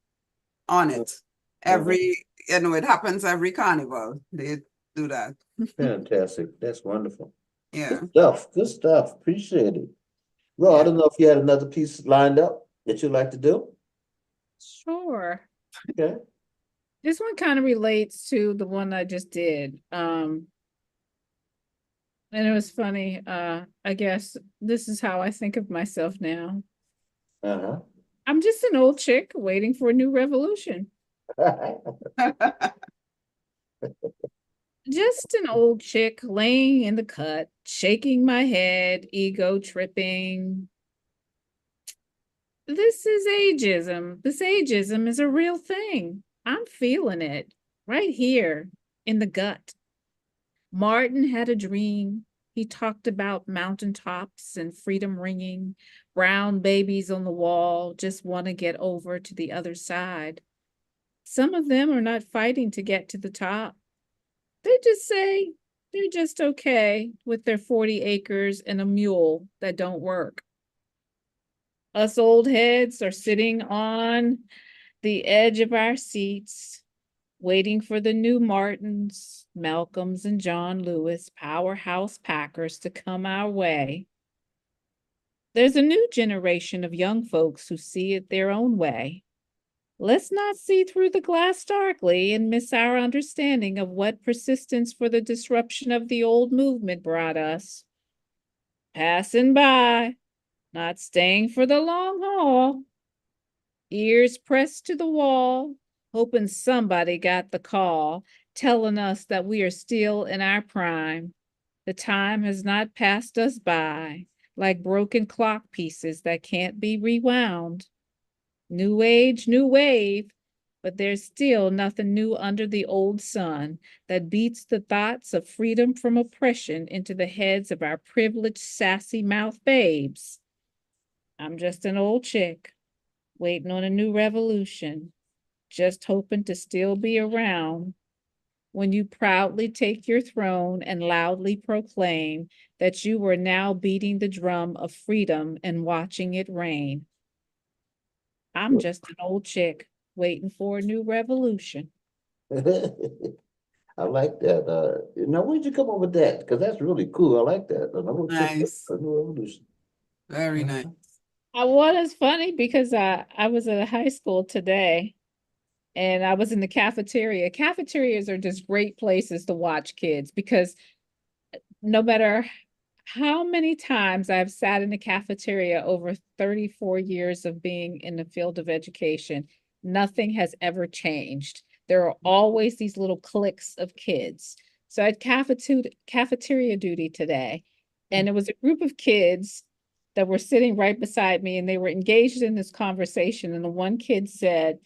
on it. It happens every carnival. They do that. Fantastic. That's wonderful. Yeah. Good stuff. Appreciate it. Ro, I don't know if you had another piece lined up. that you like to do? Sure. Okay. This one kind of relates to the one I just did. And it was funny. I guess this is how I think of myself now. Uh-huh. I'm just an old chick waiting for a new revolution. Just an old chick laying in the cut, shaking my head, ego tripping. This is ageism. This ageism is a real thing. I'm feeling it right here in the gut. Martin had a dream. He talked about mountaintops and freedom ringing, brown babies on the wall, just want to get over to the other side. Some of them are not fighting to get to the top. They just say they're just okay with their 40 acres and a mule that don't work. Us old heads are sitting on the edge of our seats, waiting for the new Martins, Malcolms, and John Lewis powerhouse Packers to come our way. There's a new generation of young folks who see it their own way. Let's not see through the glass darkly and miss our understanding of what persistence for the disruption of the old movement brought us. Passing by, not staying for the long haul. Ears pressed to the wall, hoping somebody got the call, telling us that we are still in our prime. The time has not passed us by, like broken clock pieces that can't be rewound. New age, new wave, but there's still nothing new under the old sun that beats the thoughts of freedom from oppression into the heads of our privileged, sassy mouth babes. I'm just an old chick, waiting on a new revolution, just hoping to still be around when you proudly take your throne and loudly proclaim that you are now beating the drum of freedom and watching it rain. I'm just an old chick waiting for a new revolution. I like that. Now, where'd you come up with that? Because that's really cool. I like that. An old chick, Nice. a new revolution. Very Uh-huh. nice. What is funny because I was at a high school today and I was in the cafeteria. Cafeterias are just great places to watch kids because no matter how many times I've sat in the cafeteria over 34 years of being in the field of education, nothing has ever changed. There are always these little cliques of kids. So I had cafeteria duty today, and it was a group of kids that were sitting right beside me, and they were engaged in this conversation. And the one kid said,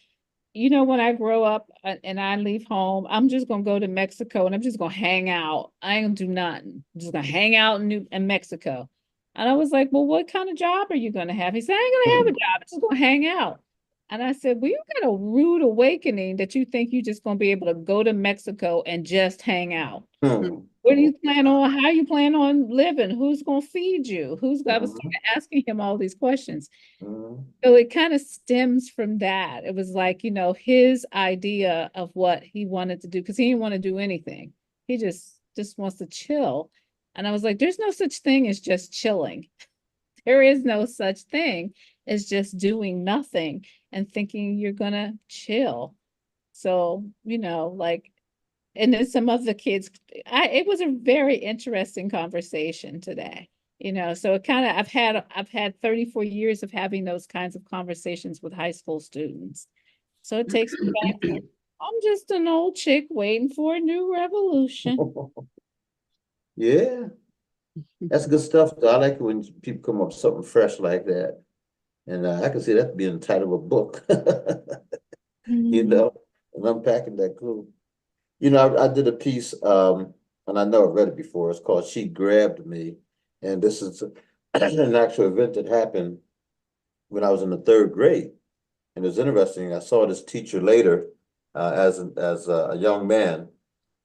you know, when I grow up and I leave home, I'm just gonna go to Mexico and I'm just gonna hang out. I ain't gonna do nothing. I'm just gonna hang out in Mexico. And I was like, well, what kind of job are you gonna have? He said, I ain't gonna have a job. I'm just gonna hang out. And I said, well, you got a rude awakening that you think you're just gonna be able to go to Mexico and just hang out. Hmm. What do you plan on? How you plan on living? Who's gonna feed you? I was Mhm. asking him all these questions. Mhm. So it kind of stems from that. It was like, you know, his idea of what he wanted to do, because he didn't want to do anything. He just wants to chill. And I was like, there's no such thing as just chilling. There is no such thing as just doing nothing and thinking you're gonna chill. So, you know, like, and then some of the kids, it was a very interesting conversation today. You know, so it kind of I've had 34 years of having those kinds of conversations with high school students. So it takes me back to, I'm just an old chick waiting for a new revolution. Yeah, that's good stuff. Though. I like it when people come up with something fresh like that. And I can see that being the title of a book, you Mhm. know, and unpacking that cool. You know, I did a piece, and I know I've read it before. It's called She Grabbed Me. And this is an actual event that happened when I was in the third grade. And it was interesting. I saw this teacher later as a young man,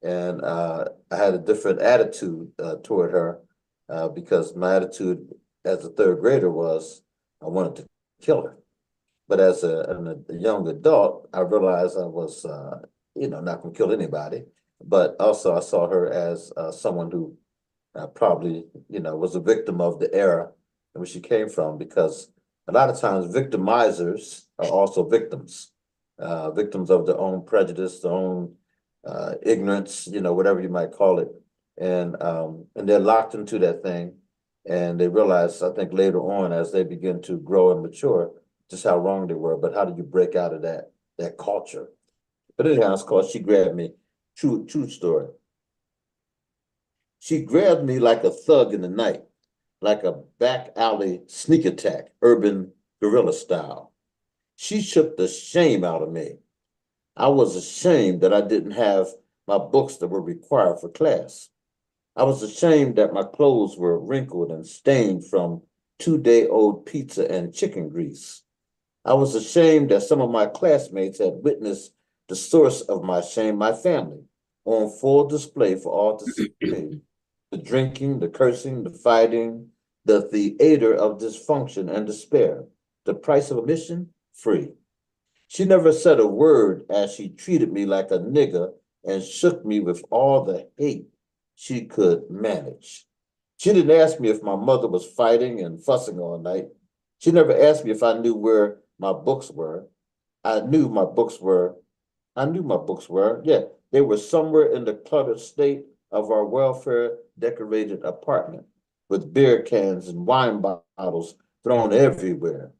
and I had a different attitude toward her because my attitude as a third grader was I wanted to kill her. But as a young adult, I realized I was, not going to kill anybody. But also, I saw her as someone who probably, was a victim of the era in which she came from because a lot of times victimizers are also victims, victims of their own prejudice, their own ignorance, whatever you might call it. And they're locked into that thing. And they realize, I think later on, as they begin to grow and mature, just how wrong they were. But how do you break out of that culture? But anyhow, it's called She Grabbed Me. True story. She grabbed me like a thug in the night, like a back alley sneak attack, urban guerrilla style. She shook the shame out of me. I was ashamed that I didn't have my books that were required for class. I was ashamed that my clothes were wrinkled and stained from 2-day-old pizza and chicken grease. I was ashamed that some of my classmates had witnessed the source of my shame, my family, on full display for all to see. The drinking, the cursing, the fighting, the theater of dysfunction and despair. The price of admission, free. She never said a word as she treated me like a nigger and shook me with all the hate she could manage. She didn't ask me if my mother was fighting and fussing all night. She never asked me if I knew where my books were. I knew my books were. Yeah, they were somewhere in the cluttered state of our welfare decorated apartment with beer cans and wine bottles thrown everywhere.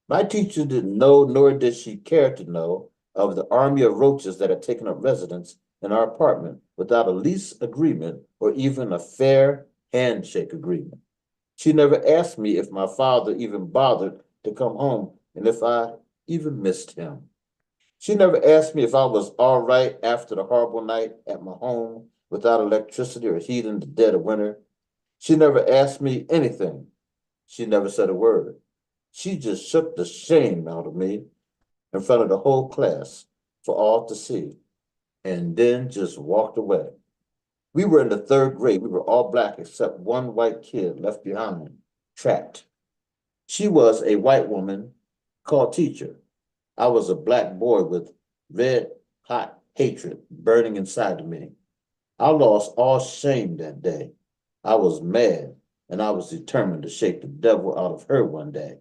My teacher didn't know, nor did she care to know, of the army of roaches that had taken up residence in our apartment without a lease agreement or even a fair handshake agreement. She never asked me if my father even bothered to come home and if I even missed him. She never asked me if I was all right after the horrible night at my home without electricity or heat in the dead of winter. She never asked me anything. She never said a word. She just shook the shame out of me in front of the whole class for all to see, and then just walked away. We were in the 3rd grade. We were all Black except one white kid left behind, trapped. She was a white woman called teacher. I was a Black boy with red hot hatred burning inside of me. I lost all shame that day. I was mad, and I was determined to shake the devil out of her one day,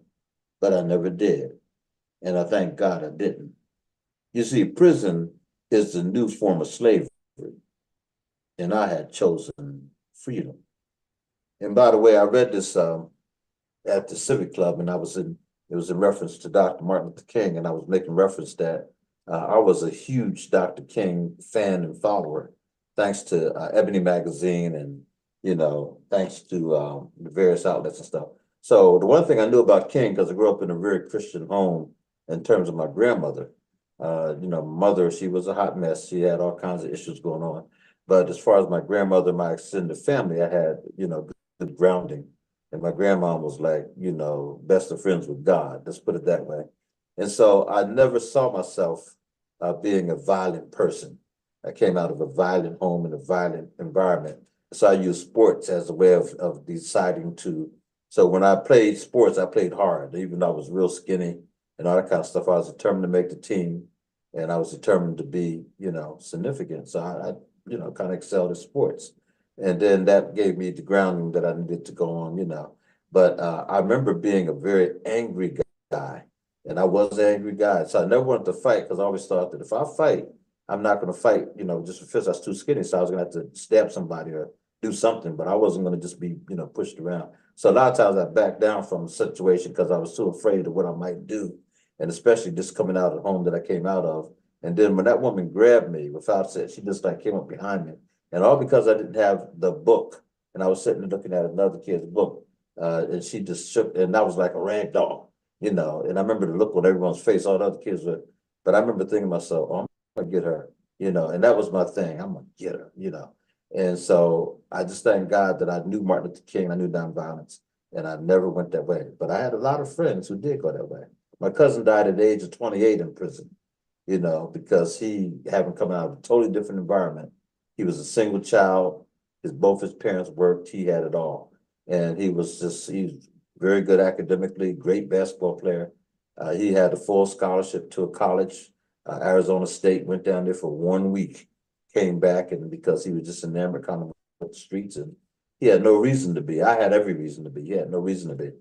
but I never did, and I thank God I didn't. You see, prison is the new form of slavery, and I had chosen freedom. And by the way, I read this at the Civic Club, and it was in reference to Dr. Martin Luther King, and I was making reference that I was a huge Dr. King fan and follower, thanks to Ebony Magazine and, thanks to the various outlets and stuff. So the one thing I knew about King, because I grew up in a very Christian home in terms of my grandmother, mother, she was a hot mess. She had all kinds of issues going on. But as far as my grandmother, my extended family, I had, good grounding. And my grandma was like, best of friends with God. Let's put it that way. And so I never saw myself being a violent person. I came out of a violent home and a violent environment. So I used sports as a way of deciding to. So when I played sports, I played hard. Even though I was real skinny and all that kind of stuff, I was determined to make the team. And I was determined to be, significant. So I kind of excelled at sports. And then that gave me the grounding that I needed to go on, But I remember being a very angry guy, and I was an angry guy. So I never wanted to fight because I always thought that if I fight, I'm not going to fight, just because I was too skinny. So I was going to have to stab somebody or do something, but I wasn't going to just be, pushed around. So a lot of times I backed down from the situation because I was too afraid of what I might do. And especially just coming out of the home that I came out of. And then when that woman grabbed me without saying, she just came up behind me. And all because I didn't have the book, and I was sitting there looking at another kid's book, and she just shook, and that was like a rag doll, And I remember the look on everyone's face, all the other kids were, but I remember thinking to myself, oh, I'm gonna get her, and that was my thing. I'm gonna get her, And so I just thank God that I knew Martin Luther King, I knew nonviolence, and I never went that way. But I had a lot of friends who did go that way. My cousin died at the age of 28 in prison, because he, having come out of a totally different environment. He was a single child. Both his parents worked. He had it all. And he was very good academically, great basketball player. He had a full scholarship to a college, Arizona State, went down there for 1 week, came back, and because he was just enamored kind of with the streets, and he had no reason to be. I had every reason to be. He had no reason to be.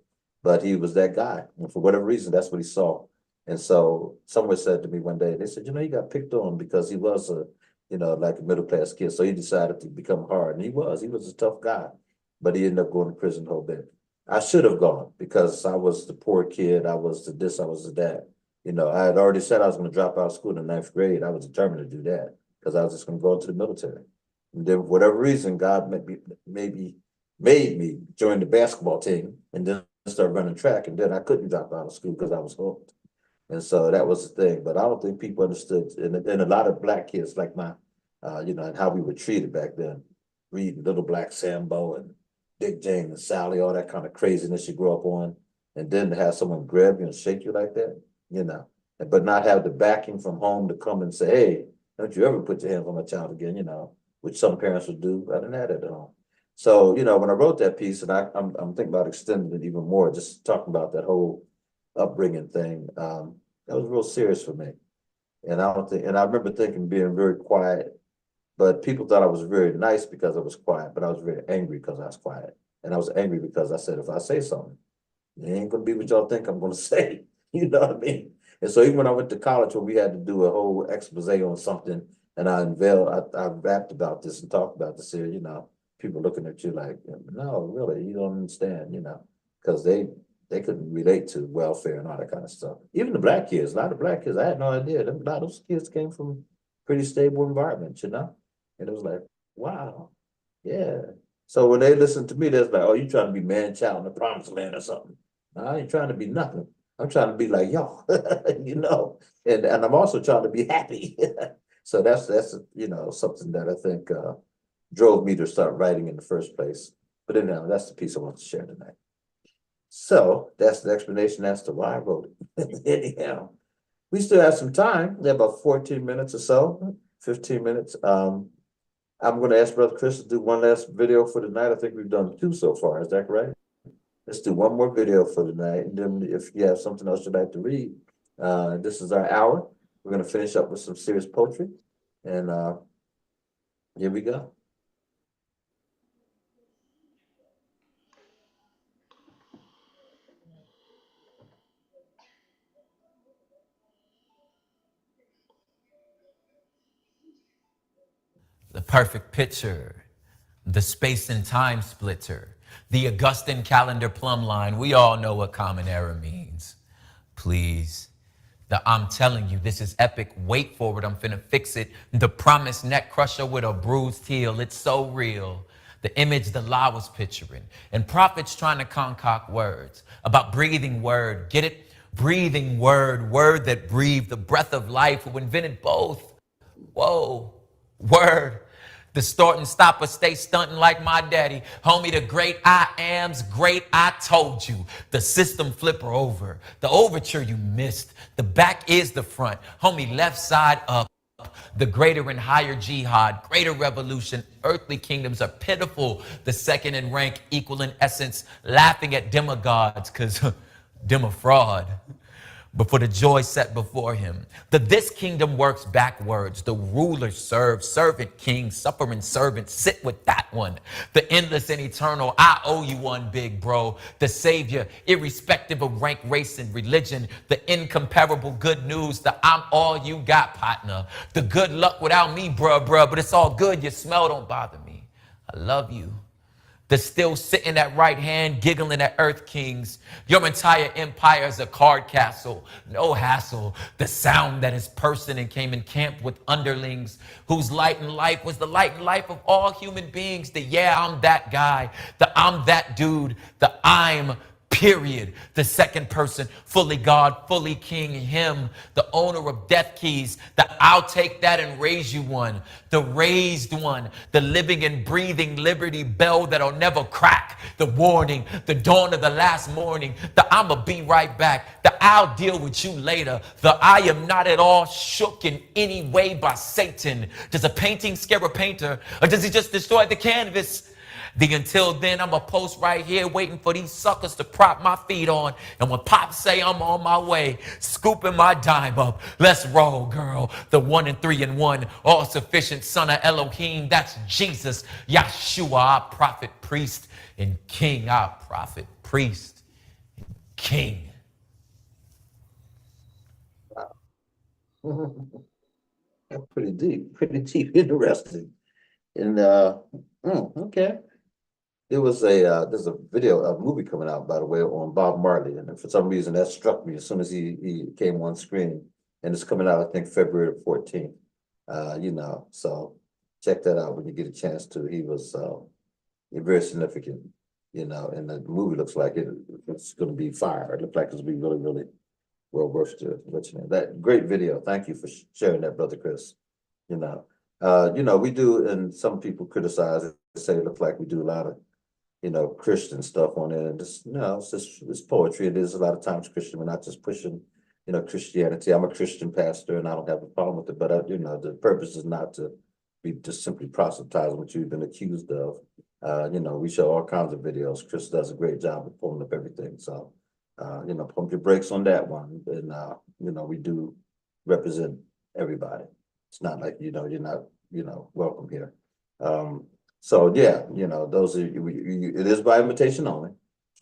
but he was that guy. And for whatever reason, that's what he saw. And so someone said to me one day, they said, you know, he got picked on because he was a, you know, like a middle class kid. So he decided to become hard. And he was a tough guy, but he ended up going to prison the whole bit. I should have gone because I was the poor kid. I was the this, I was the that. You know, I had already said I was going to drop out of school in the 9th grade. I was determined to do that because I was just going to go into the military. And then for whatever reason, God maybe made me join the basketball team and then start running track. And then I couldn't drop out of school because I was hooked. And so that was the thing. But I don't think people understood. And a lot of black kids like my, you know, and how we were treated back then, reading Little Black Sambo and Dick Jane and Sally, all that kind of craziness you grew up on. And then to have someone grab you and shake you like that, you know, but not have the backing from home to come and say, hey, don't you ever put your hands on my child again, you know, which some parents would do. I didn't have that at home. So, you know, when I wrote that piece, and I'm thinking about extending it even more, just talking about that whole upbringing thing, that was real serious for me. And I remember thinking being very quiet, but people thought I was very nice because I was quiet, but I was very angry because I was quiet. And I was angry because I said, if I say something, it ain't gonna be what y'all think I'm gonna say. You know what I mean? And so even when I went to college where we had to do a whole expose on something, and I rapped about this and talked about this here, you know, people looking at you like, no, really, you don't understand, you know, because they couldn't relate to welfare and all that kind of stuff. Even the black kids, a lot of black kids, I had no idea. A lot of those kids came from pretty stable environments, you know? And it was like, wow, yeah. So when they listen to me, they're like, oh, you trying to be man child in the promised land or something. No, I ain't trying to be nothing. I'm trying to be like y'all, you know, and I'm also trying to be happy. So that's you know, something that I think drove me to start writing in the first place. But anyhow, that's the piece I want to share tonight. So that's the explanation as to why I wrote it. Anyhow, we still have some time. We have about 14 minutes or so, 15 minutes. I'm going to ask Brother Chris to do one last video for tonight. I think we've done 2 so far. Is that correct? Let's do one more video for tonight. And then if you have something else you'd like to read, this is our hour. We're going to finish up with some serious poetry. And here we go. The perfect picture, the space and time splitter, the Augustan calendar plumb line. We all know what common era means. Please. I'm telling you, this is epic. Wait for it. I'm finna fix it. The promised neck crusher with a bruised heel. It's so real. The image the law was picturing. And prophets trying to concoct words about breathing word. Get it? Breathing word. Word that breathed the breath of life. Who invented both. Whoa. Word. The start and stopper stay stunting like my daddy. Homie, the great I am's great I told you. The system flipper over. The overture you missed. The back is the front. Homie, left side up. The greater and higher jihad, greater revolution, earthly kingdoms are pitiful. The second in rank equal in essence, laughing at demigods, cause dem a fraud. But for the joy set before him, this kingdom works backwards. The ruler serves, servant king, suffering servant, sit with that one. The endless and eternal, I owe you one, big bro. The savior, irrespective of rank, race, and religion. The incomparable good news, the I'm all you got, partner. The good luck without me, bruh, but it's all good. Your smell don't bother me. I love you. The still sitting at right hand, giggling at earth kings. Your entire empire is a card castle, no hassle. The sound that is person and came in camp with underlings, whose light and life was the light and life of all human beings. The yeah, I'm that guy. The I'm that dude. The I'm period. The second person, fully God, fully King, him, the owner of death keys, the I'll take that and raise you one, the raised one, the living and breathing liberty bell that'll never crack, the warning, the dawn of the last morning, the I'ma be right back, the I'll deal with you later, the I am not at all shook in any way by Satan. Does a painting scare a painter, or does he just destroy the canvas? Until then, I'm a post right here waiting for these suckers to prop my feet on. And when Pop say I'm on my way, scooping my dime up, let's roll, girl. The 1 and 3 and 1, all sufficient son of Elohim. That's Jesus, Yahshua, our prophet, priest, and king, our prophet, priest, and king. Pretty deep, interesting. And okay. There was there's a video, a movie coming out, by the way, on Bob Marley, and for some reason that struck me as soon as he came on screen, and it's coming out, I think, February 14th. So check that out when you get a chance to. He was very significant, and the movie looks like it's going to be fire. It looks like it's going to be really, really well worth watching it. That great video. Thank you for sharing that, Brother Chris. We do, and some people criticize it, say it looks like we do a lot of Christian stuff on it, and just it's poetry. It is a lot of times Christian. We're not just pushing Christianity. I'm a Christian pastor, and I don't have a problem with it. But the purpose is not to be just simply proselytizing what you've been accused of. We show all kinds of videos. Chris does a great job of pulling up everything. So pump your brakes on that one. And we do represent everybody. It's not like you're not welcome here. So yeah, those are it is by invitation only,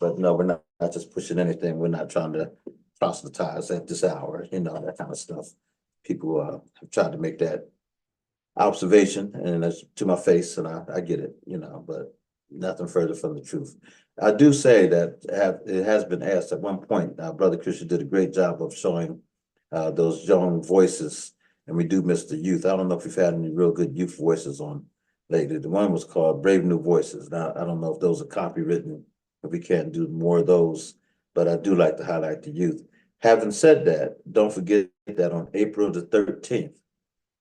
but no, we're not just pushing anything. We're not trying to proselytize at this hour, that kind of stuff. People have tried to make that observation, and that's to my face, and I get it, but nothing further from the truth. I do say that it has been asked at one point. Brother Christian did a great job of showing those young voices, and we do miss the youth. I don't know if we've had any real good youth voices on lately. The one was called Brave New Voices. Now, I don't know if those are copywritten, if we can't do more of those, but I do like to highlight the youth. Having said that, don't forget that on April the 13th,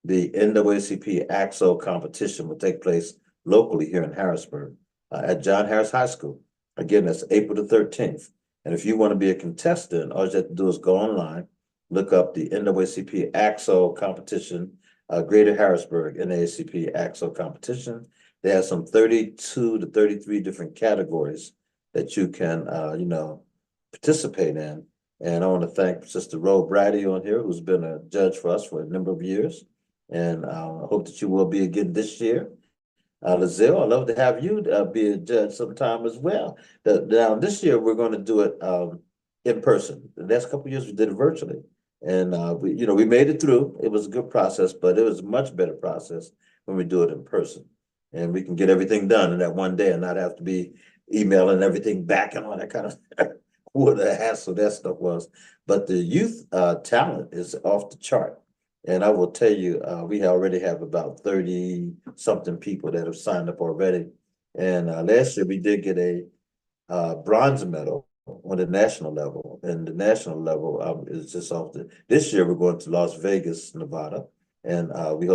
the NAACP AXO competition will take place locally here in Harrisburg at John Harris High School. Again, that's April the 13th. And if you want to be a contestant, all you have to do is go online, look up the NAACP AXO competition, Greater Harrisburg NAACP AXO competition. They have some 32 to 33 different categories that you can, participate in. And I want to thank Sister Ro Brady on here, who's been a judge for us for a number of years. And I hope that you will be again this year. Lazelle, I'd love to have you be a judge sometime as well. Now, this year, we're going to do it in person. The last couple of years, we did it virtually. And we made it through. It was a good process, but it was a much better process when we do it in person. And we can get everything done in that one day and not have to be emailing everything back and all that kind of stuff. What a hassle that stuff was. But the youth talent is off the chart. And I will tell you, we already have about 30 something people that have signed up already. And last year we did get a bronze medal on the national level. And the national level is just off this year we're going to Las Vegas, Nevada. And we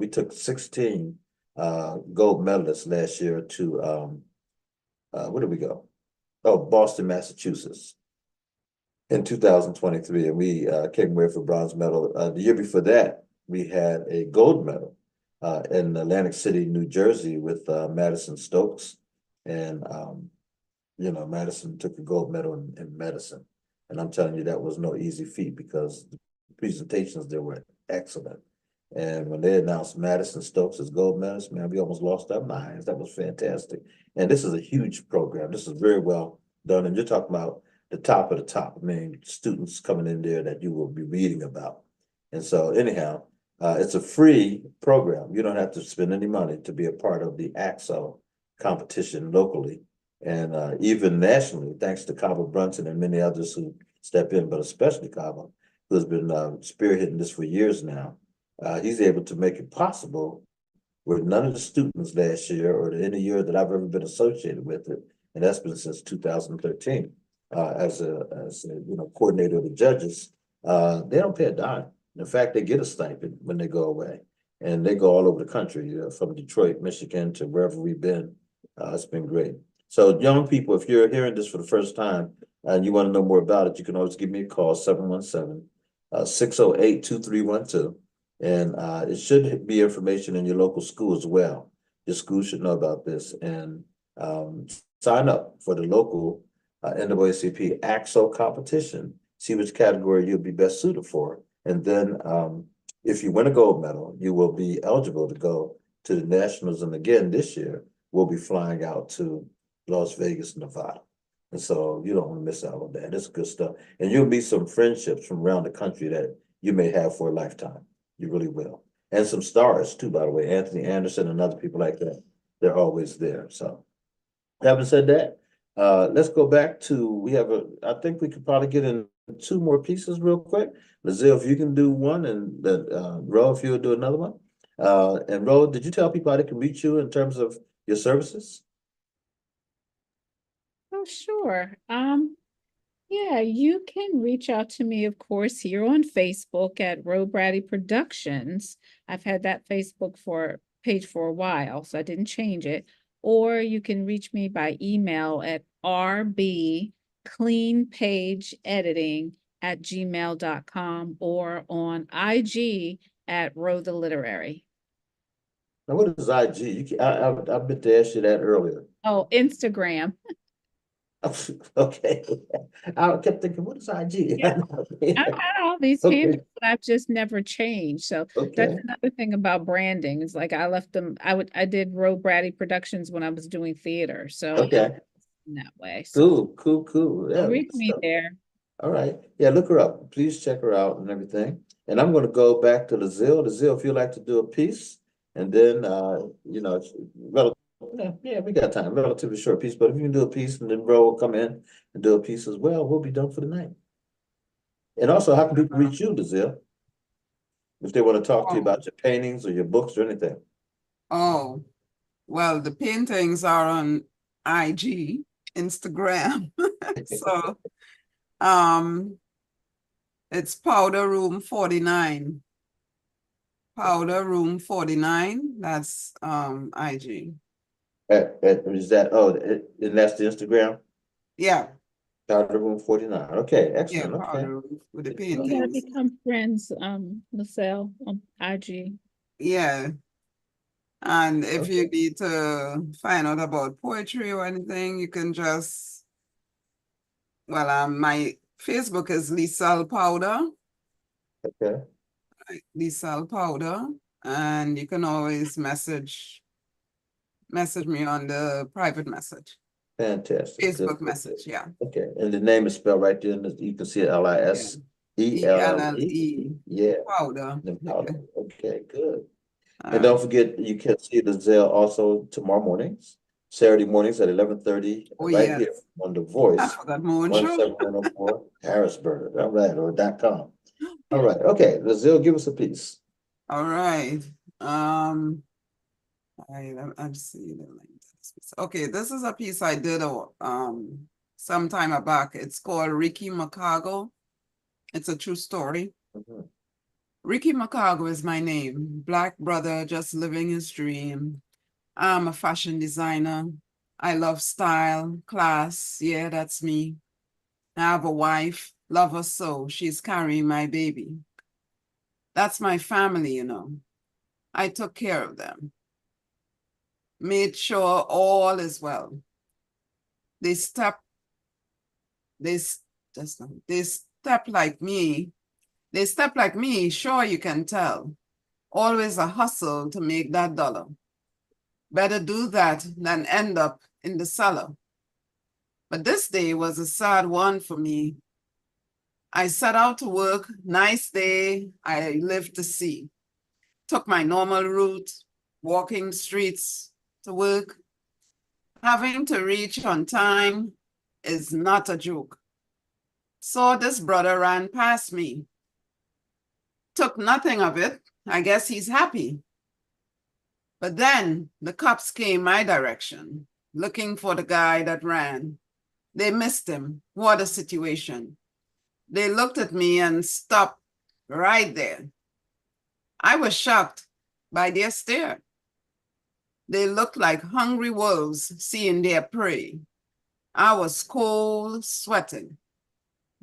took 16 gold medalists last year to, where did we go? Oh, Boston, Massachusetts in 2023. And we came away for bronze medal. The year before that, we had a gold medal in Atlantic City, New Jersey with Madison Stokes. And, Madison took a gold medal in medicine. And I'm telling you, that was no easy feat because the presentations there were excellent. And when they announced Madison Stokes as gold medalist, man, we almost lost our minds. That was fantastic. And this is a huge program. This is very well done. And you're talking about the top of the top. I mean, students coming in there that you will be reading about. And so anyhow, it's a free program. You don't have to spend any money to be a part of the AXO competition locally. And even nationally, thanks to Kava Brunson and many others who step in, but especially Kava, who has been spearheading this for years now. He's able to make it possible where none of the students last year or any year that I've ever been associated with it, and that's been since 2013, as a coordinator of the judges, they don't pay a dime. In fact, they get a stipend when they go away, and they go all over the country, from Detroit, Michigan to wherever we've been. It's been great. So young people, if you're hearing this for the first time and you want to know more about it, you can always give me a call, 717-608-2312. And it should be information in your local school as well. Your school should know about this and sign up for the local NAACP AXO competition. See which category you'll be best suited for. And then if you win a gold medal, you will be eligible to go to the nationals. And again, this year, we'll be flying out to Las Vegas, Nevada. And so you don't want to miss out on that. It's good stuff. And you'll meet some friendships from around the country that you may have for a lifetime. You really will. And some stars too, by the way, Anthony Anderson and other people like that. They're always there. So having said that, let's go back to, I think we could probably get in two more pieces real quick. Lazille, if you can do one, and then Ro, if you'll do another one. And Ro, did you tell people how they can reach you in terms of your services? Oh, sure. Yeah, you can reach out to me, of course, here on Facebook at Ro Brady Productions. I've had that Facebook page for a while, so I didn't change it. Or you can reach me by email at rbcleanpageediting@gmail.com or on IG at Ro the Literary. Now, what is IG? I meant to ask you that earlier. Oh, Instagram. Okay. I kept thinking, what is IG? Yeah. I've had all these Okay. handles, but I've just never changed. So that's Okay. another thing about branding. It's like I left them, I did Ro Brady Productions when I was doing theater. So Okay. in that way. So Cool. Yeah. reach me there. All right. Yeah, look her up. Please check her out and everything. And I'm going to go back to Lazille. Lazille, if you'd like to do a piece, and then yeah, we got time, relatively short piece, but if you can do a piece and then Ro will come in and do a piece as well, we'll be done for the night. And also, how can people reach you, Lazille? If they want to talk to you about your paintings or your books or anything. Oh, well, the paintings are on IG, Instagram. So it's Powder Room 49. Powder Room 49, that's IG. Is that, and that's the Instagram? Yeah, Powder Room 49. Okay, yeah, excellent. Okay. Powder Room with the We gotta paintings. become friends, Marcel, on IG. Yeah. And if Okay. you need to find out about poetry or anything, you can just, my Facebook is Lisal Powder, Okay. Lisal Powder, and you can always message me on the private message, Fantastic. Facebook Good. message, yeah. Okay, and the name is spelled right there, and you can see it LISELLE. ELLE, Yeah, Powder. then powder. Okay, good. All And don't right. forget, you can see the Zelle also tomorrow mornings, Saturday mornings at 11:30, Oh, right yes. here on The I Voice, forgot my own show. 17104 Harrisburg. All right, or .com. All right, okay, the Zelle, give us a piece. All right. I'm seeing the link. Okay, this is a piece I did some time back. It's called Ricky Macago. It's a true story. Mhm. Ricky Macago is my name. Black brother just living his dream. I'm a fashion designer. I love style, class. Yeah, that's me. I have a wife, love her so. She's carrying my baby. That's my family, you know. I took care of them. Made sure all is well. They step like me. They step like me, sure you can tell. Always a hustle to make that dollar. Better do that than end up in the cellar. But this day was a sad one for me. I set out to work, nice day, I lived to see. Took my normal route, walking streets to work. Having to reach on time is not a joke. Saw this brother ran past me. Took nothing of it. I guess he's happy. But then the cops came my direction, looking for the guy that ran. They missed him. What a situation. They looked at me and stopped right there. I was shocked by their stare. They looked like hungry wolves seeing their prey. I was cold, sweating.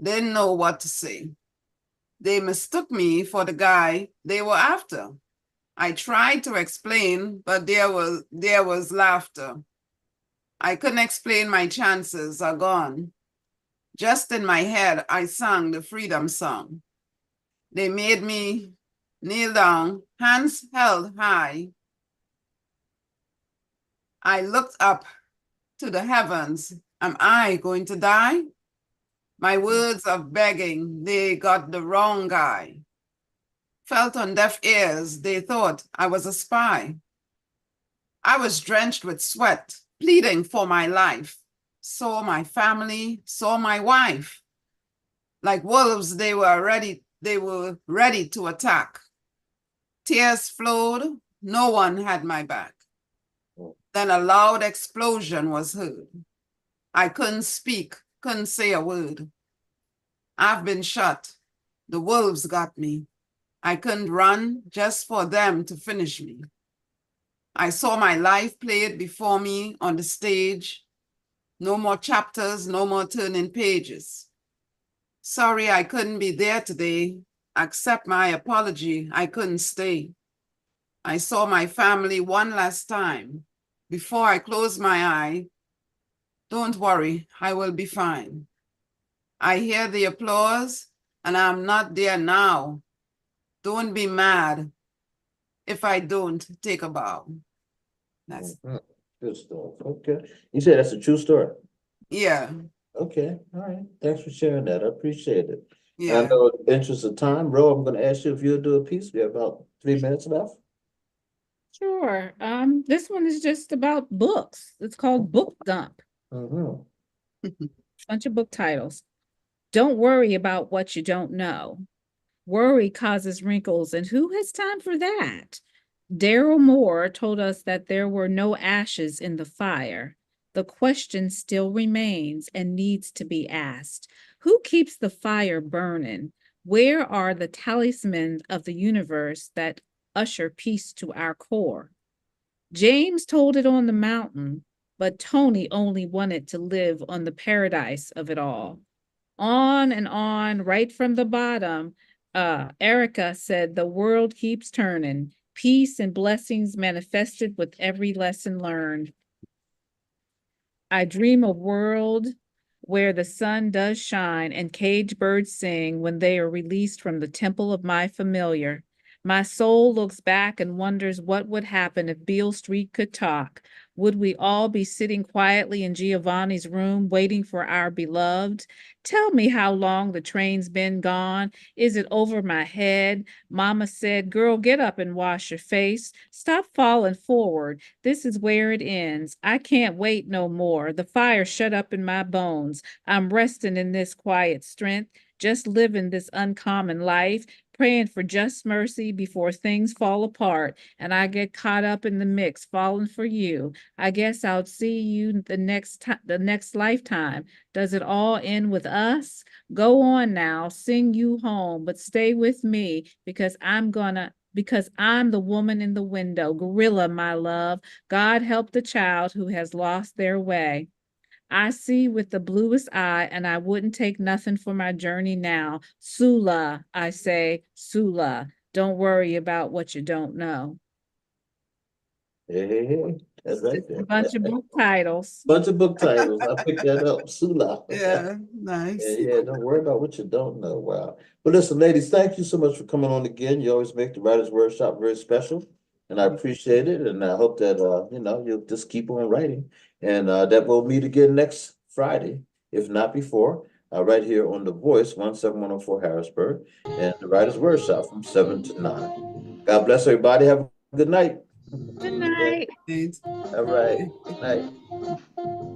Didn't know what to say. They mistook me for the guy they were after. I tried to explain, but there was laughter. I couldn't explain, my chances are gone. Just in my head, I sang the freedom song. They made me kneel down, hands held high. I looked up to the heavens Am I going to die? My words of begging, they got the wrong guy. Felt on deaf ears, they thought I was a spy. I was drenched with sweat, pleading for my life. Saw my family, saw my wife. Like wolves, they were ready to attack. Tears flowed, no one had my back. Then a loud explosion was heard. I couldn't speak, couldn't say a word. I've been shot. The wolves got me. I couldn't run just for them to finish me. I saw my life played before me on the stage. No more chapters, no more turning pages. Sorry I couldn't be there today. Accept my apology, I couldn't stay. I saw my family one last time. Before I close my eye, don't worry, I will be fine. I hear the applause and I'm not there now. Don't be mad if I don't take a bow. That's, Good stuff. Okay. You said that's a true story. yeah, Okay. All right. Thanks for sharing that. I appreciate it. I yeah. know in the interest of time, Ro, I'm going to ask you if you'll do a piece. We have about 3 minutes left. Sure. This one is just about books. It's called Book Dump. Mhm. Bunch of book titles. Don't worry about what you don't know. Worry causes wrinkles, and who has time for that? Daryl Moore told us that there were no ashes in the fire. The question still remains and needs to be asked. Who keeps the fire burning? Where are the talismans of the universe that usher peace to our core? James told it on the mountain, but Tony only wanted to live on the paradise of it all. On and on, right from the bottom, Erica said, the world keeps turning. Peace and blessings manifested with every lesson learned. I dream a world where the sun does shine and cage birds sing when they are released from the temple of my familiar. My soul looks back and wonders what would happen if Beale Street could talk. Would we all be sitting quietly in Giovanni's room waiting for our beloved? Tell me how long the train's been gone. Is it over my head? Mama said, girl, get up and wash your face. Stop falling forward. This is where it ends. I can't wait no more. The fire shut up in my bones. I'm resting in this quiet strength, just living this uncommon life, praying for just mercy before things fall apart and I get caught up in the mix, falling for you. I guess I'll see you the next lifetime. Does it all end with us? Go on now, sing you home, but stay with me because I'm the woman in the window. Gorilla, my love. God help the child who has lost their way. I see with the bluest eye, and I wouldn't take nothing for my journey now. Sula, I say, Sula. Don't worry about what you don't know. Hey. That's right A there. bunch of book titles. Bunch of book titles. I picked that up. Sula. Yeah, nice. Yeah, don't worry about what you don't know. Wow. But listen, ladies, thank you so much for coming on again. You always make the Writers Workshop very special, and I appreciate it. And I hope that you'll just keep on writing, and that we'll meet again next Friday, if not before, right here on The Voice, 17104 Harrisburg, and the Writers Workshop from 7 to 9. God bless everybody. Have a good night. Good night. Thanks. All right. Good night.